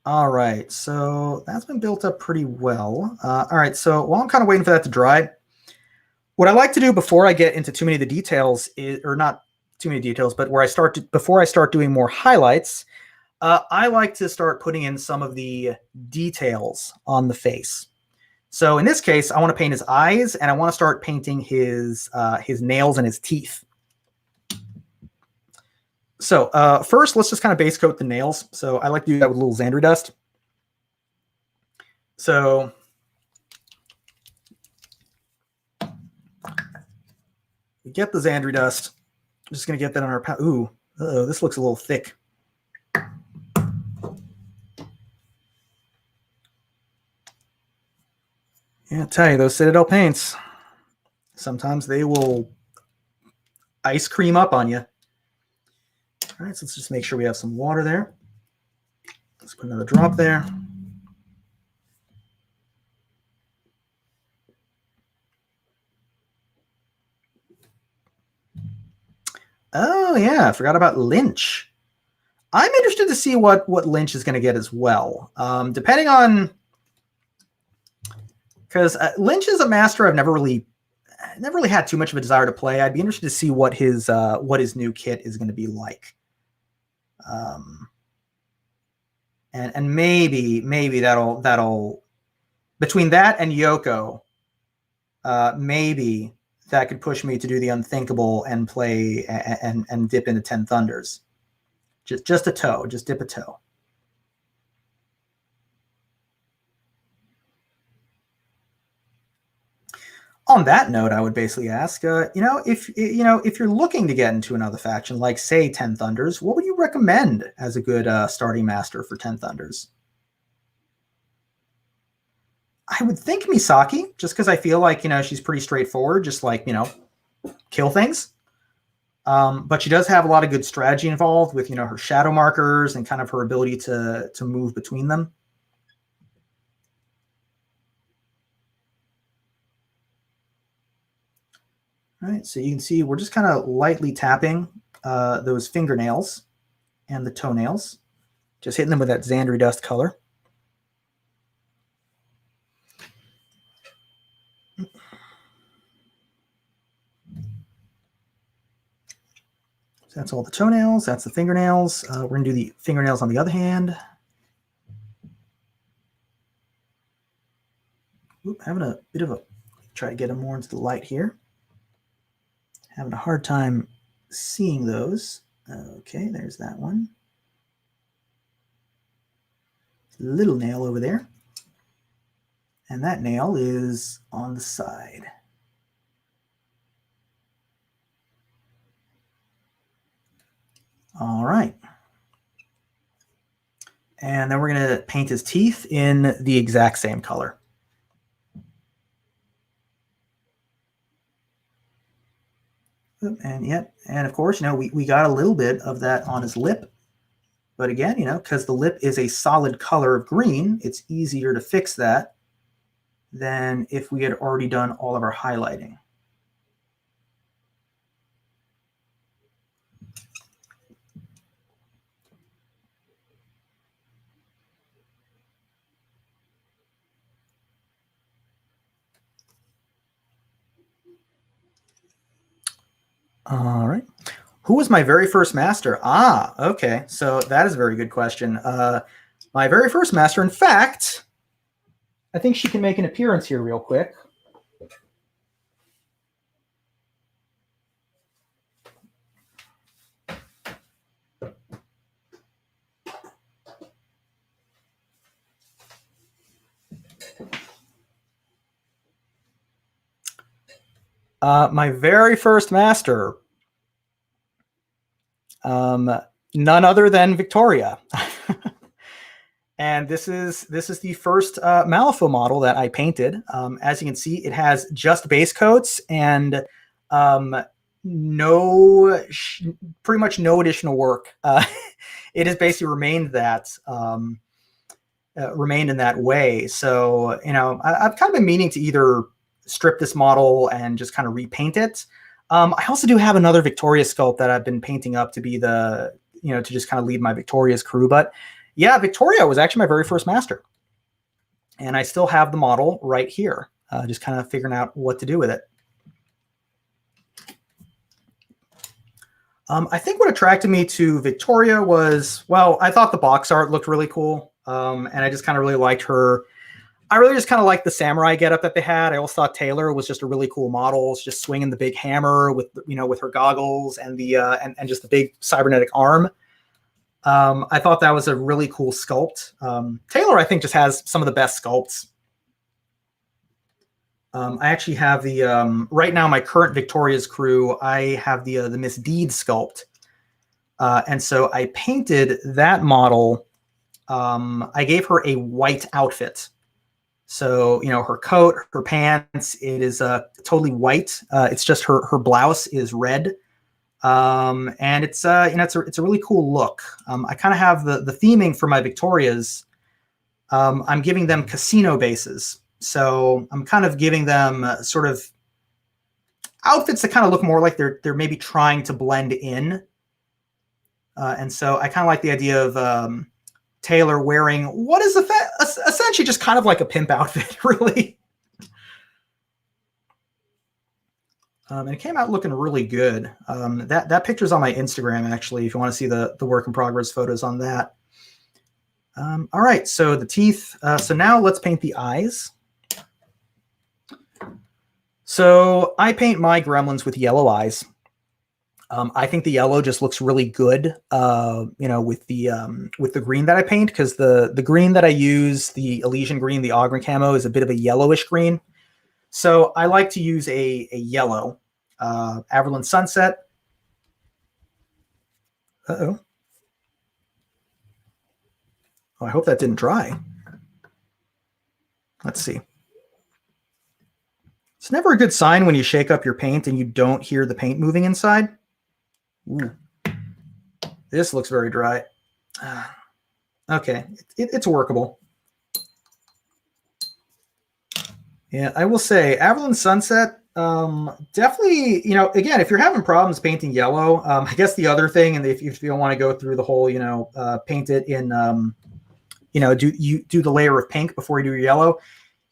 All right, so that's been built up pretty well. All right, so while I'm kind of waiting for that to dry, what I like to do before I get into too many of the details is, or not too many details, but where I start to, before I start doing more highlights, I like to start putting in some of the details on the face. So in this case, I want to paint his eyes, and I want to start painting his nails and his teeth. So first, let's just kind of base coat the nails. So I like to do that with a little Xandri dust. So we get the Xandri dust. I'm just going to get that on our palette. Ooh, this looks a little thick. Yeah, I tell you, those Citadel paints, sometimes they will ice cream up on you. All right, so let's just make sure we have some water there. Let's put another drop there. Oh, yeah, I forgot about Lynch. I'm interested to see what Lynch is going to get as well. Depending on... Because Lynch is a master I've never really had too much of a desire to play. I'd be interested to see what his new kit is going to be like. And maybe that'll between that and Yoko, maybe that could push me to do the unthinkable and play and dip into 10 Thunders. Just a toe, just dip a toe. On that note, I would basically ask, if you're looking to get into another faction, like say 10 Thunders, what would you recommend as a good starting master for 10 Thunders? I would think Misaki, just because I feel like she's pretty straightforward, just like kill things. But she does have a lot of good strategy involved with her shadow markers and kind of her ability to move between them. All right, so you can see we're just kind of lightly tapping those fingernails and the toenails, just hitting them with that Xandri dust color. So that's all the toenails, that's the fingernails. We're going to do the fingernails on the other hand. Oop, having a bit of a, try to get them more into the light here. Having a hard time seeing those. Okay, there's that one. Little nail over there. And that nail is on the side. All right. And then we're going to paint his teeth in the exact same color. And of course, we got a little bit of that on his lip. But again, because the lip is a solid color of green, it's easier to fix that than if we had already done all of our highlighting. All right. Who was my very first master? Ah, okay. So that is a very good question. My very first master, in fact, I think she can make an appearance here real quick. My very first master, none other than Victoria. And this is the first Malifaux model that I painted. As you can see, it has just base coats and pretty much no additional work. It has basically remained in that way. So I've kind of been meaning to either strip this model and just kind of repaint it. I also do have another Victoria sculpt that I've been painting up to be to just kind of lead my Victoria's crew. But yeah, Victoria was actually my very first master. And I still have the model right here, just kind of figuring out what to do with it. I think what attracted me to Victoria was, well, I thought the box art looked really cool. And I just kind of really liked her. I really just kind of liked the samurai getup that they had. I also thought Taylor was just a really cool model, just swinging the big hammer with, with her goggles and the and just the big cybernetic arm. I thought that was a really cool sculpt. Taylor, I think, just has some of the best sculpts. I actually have the right now my current Victoria's crew. I have the Miss Deed sculpt, and so I painted that model. I gave her a white outfit. So, her coat, her pants, it is totally white. It's just her blouse is red. And it's it's a really cool look. I kind of have the theming for my Victorias. I'm giving them casino bases. So I'm kind of giving them sort of outfits that kind of look more like they're maybe trying to blend in. And so I kind of like the idea of Taylor wearing what is essentially just kind of like a pimp outfit, really. And it came out looking really good. That picture's on my Instagram, actually, if you want to see the work in progress photos on that. All right, so the teeth. So now let's paint the eyes. So I paint my gremlins with yellow eyes. I think the yellow just looks really good, with the green that I paint, because the green that I use, the Elysian Green, the Auburn camo, is a bit of a yellowish green. So I like to use a yellow, Aveline Sunset. Uh-oh. Oh, I hope that didn't dry. Let's see. It's never a good sign when you shake up your paint and you don't hear the paint moving inside. Ooh. This looks very dry. Okay, it's workable. Yeah, I will say Aveline Sunset, definitely, again, if you're having problems painting yellow, I guess the other thing, and if you don't want to go through the whole, paint it in, do the layer of pink before you do your yellow,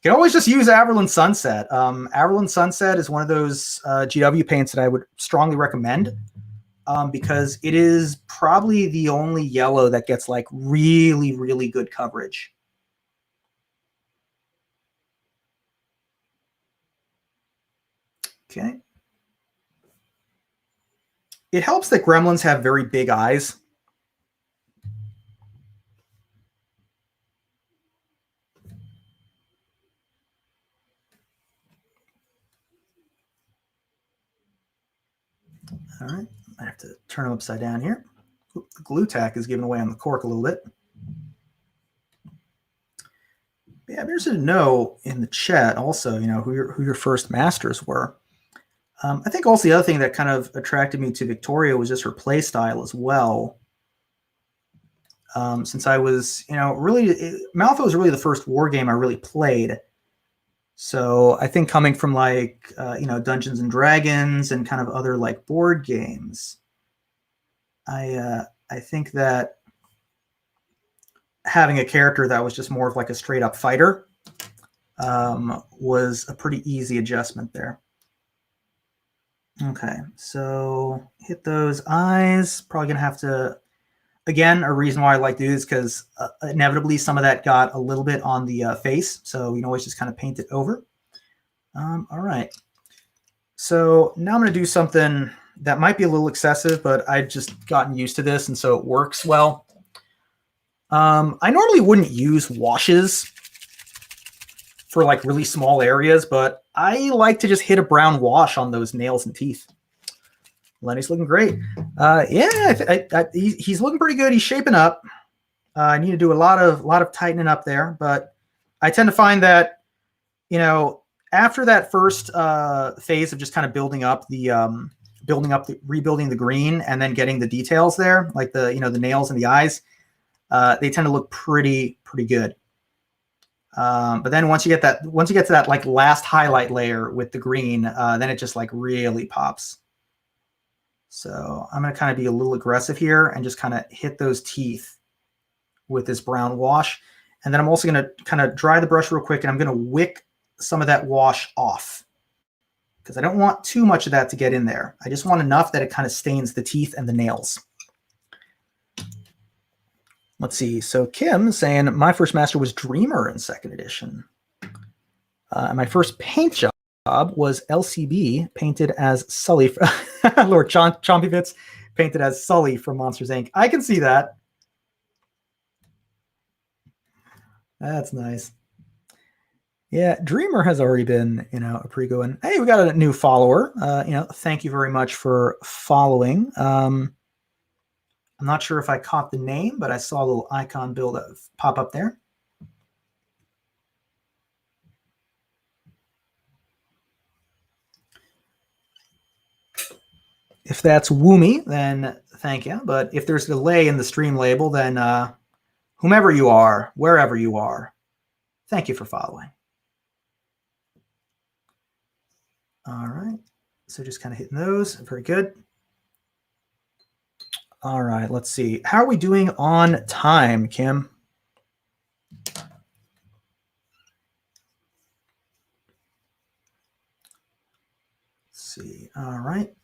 you can always just use Aveline Sunset. Aveline Sunset is one of those GW paints that I would strongly recommend, because it is probably the only yellow that gets like really, really good coverage. Okay. It helps that gremlins have very big eyes. All right, I have to turn them upside down here. Oop, the glue tack is giving away on the cork a little bit. Yeah, I'm interested to know in the chat also, who your first masters were. I think also the other thing that kind of attracted me to Victoria was just her play style as well. Since I was, really, Malifaux was really the first war game I really played. So I think coming from like, Dungeons and Dragons and kind of other like board games, I think that having a character that was just more of like a straight up fighter was a pretty easy adjustment there. Okay, so hit those eyes. Probably gonna have to, again, a reason why I like to do this, because inevitably some of that got a little bit on the face, so you can always just kind of paint it over. All right, so now I'm gonna do something that might be a little excessive, but I've just gotten used to this, and so it works well. I normally wouldn't use washes for like really small areas, but I like to just hit a brown wash on those nails and teeth. Lenny's looking great. Yeah, he's looking pretty good. He's shaping up. I need to do a lot of tightening up there, but I tend to find that, after that first phase of just kind of building up the rebuilding the green and then getting the details there, like the nails and the eyes, they tend to look pretty good. But then once you get to that like last highlight layer with the green, then it just like really pops. So I'm going to kind of be a little aggressive here and just kind of hit those teeth with this brown wash. And then I'm also going to kind of dry the brush real quick, and I'm going to wick some of that wash off. because I don't want too much of that to get in there. I just want enough that it kind of stains the teeth and the nails. Let's see. So Kim saying, my first master was Dreamer in 2nd edition. And my first paint job was LCB, painted as Sully. Lord Chompyvitz, painted as Sully from Monsters, Inc. I can see that. That's nice. Yeah, Dreamer has already been, a pretty good one. Hey, we got a new follower. Thank you very much for following. I'm not sure if I caught the name, but I saw a little icon pop up there. If that's Woomy, then thank you. But if there's a delay in the stream label, then whomever you are, wherever you are, thank you for following. All right. So just kind of hitting those. Very good. All right. Let's see. How are we doing on time, Kim? Let's see. All right.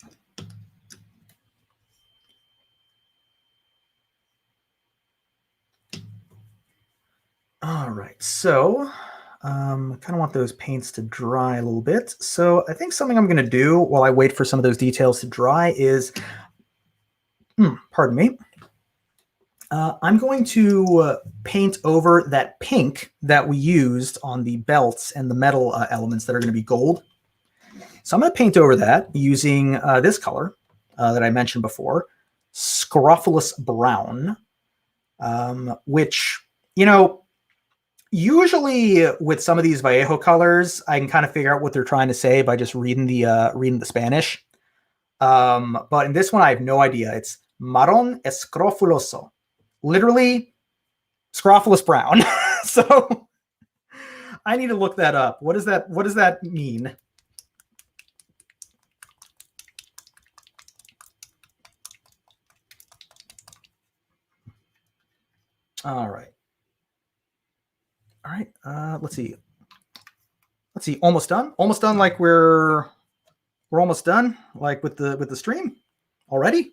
All right, so I kind of want those paints to dry a little bit. So I think something I'm going to do while I wait for some of those details to dry is, pardon me, I'm going to paint over that pink that we used on the belts and the metal elements that are going to be gold. So I'm going to paint over that using this color that I mentioned before, Scruffles Brown, which, usually with some of these Vallejo colors, I can kind of figure out what they're trying to say by just reading the Spanish. But in this one, I have no idea. It's marrón escrofuloso, literally Scruffles Brown. So I need to look that up. What does that mean? All right. All right, let's see. Almost done. Almost done. Like we're almost done. Like with the stream already.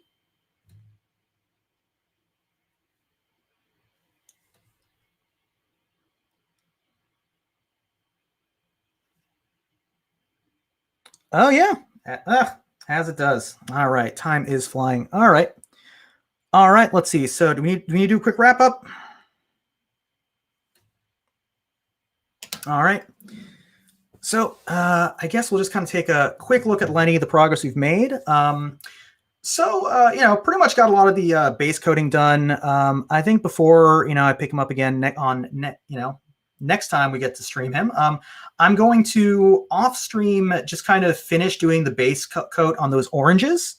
Oh yeah, as it does. All right, time is flying. All right. Let's see. So do we need to do a quick wrap up? All right. So I guess we'll just kind of take a quick look at Lenny, the progress we've made. Pretty much got a lot of the base coating done. I think before, I pick him up again next time we get to stream him, I'm going to off stream just kind of finish doing the base coat on those oranges,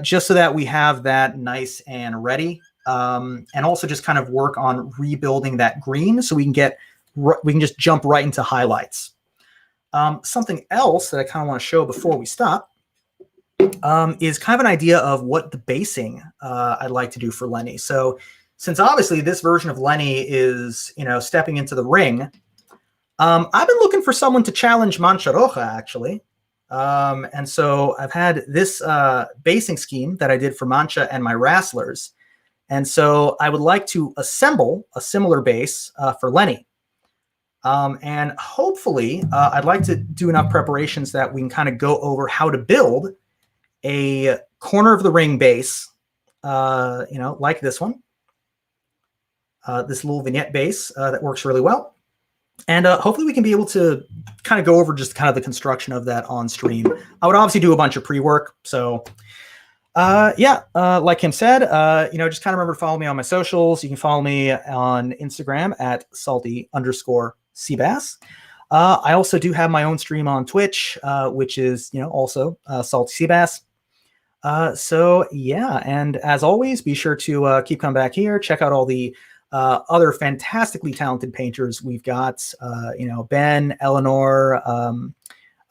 just so that we have that nice and ready. And also just kind of work on rebuilding that green so we can just jump right into highlights. Something else that I kind of want to show before we stop is kind of an idea of what the basing I'd like to do for Lenny. So since obviously this version of Lenny is, stepping into the ring, I've been looking for someone to challenge Mancha Roja, actually. And so I've had this basing scheme that I did for Mancha and my Rasslers. And so I would like to assemble a similar base for Lenny. And hopefully I'd like to do enough preparations that we can kind of go over how to build a corner of the ring base, like this one, this little vignette base that works really well. And hopefully we can be able to kind of go over just kind of the construction of that on stream. I would obviously do a bunch of pre-work. So like Kim said, just kind of remember to follow me on my socials. You can follow me on Instagram at salty_CBass. I also do have my own stream on Twitch, which is, also Salty CBass. And as always, be sure to keep coming back here, check out all the other fantastically talented painters we've got, Ben, Eleanor,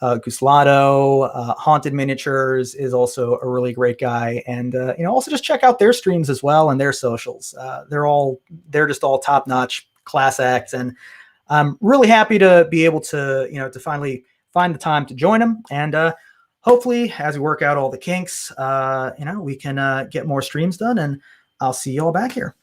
Guslado, Haunted Miniatures is also a really great guy. And, also just check out their streams as well and their socials. They're just all top notch class acts. And I'm really happy to be able to, to finally find the time to join them. And hopefully, as we work out all the kinks, we can get more streams done. And I'll see you all back here.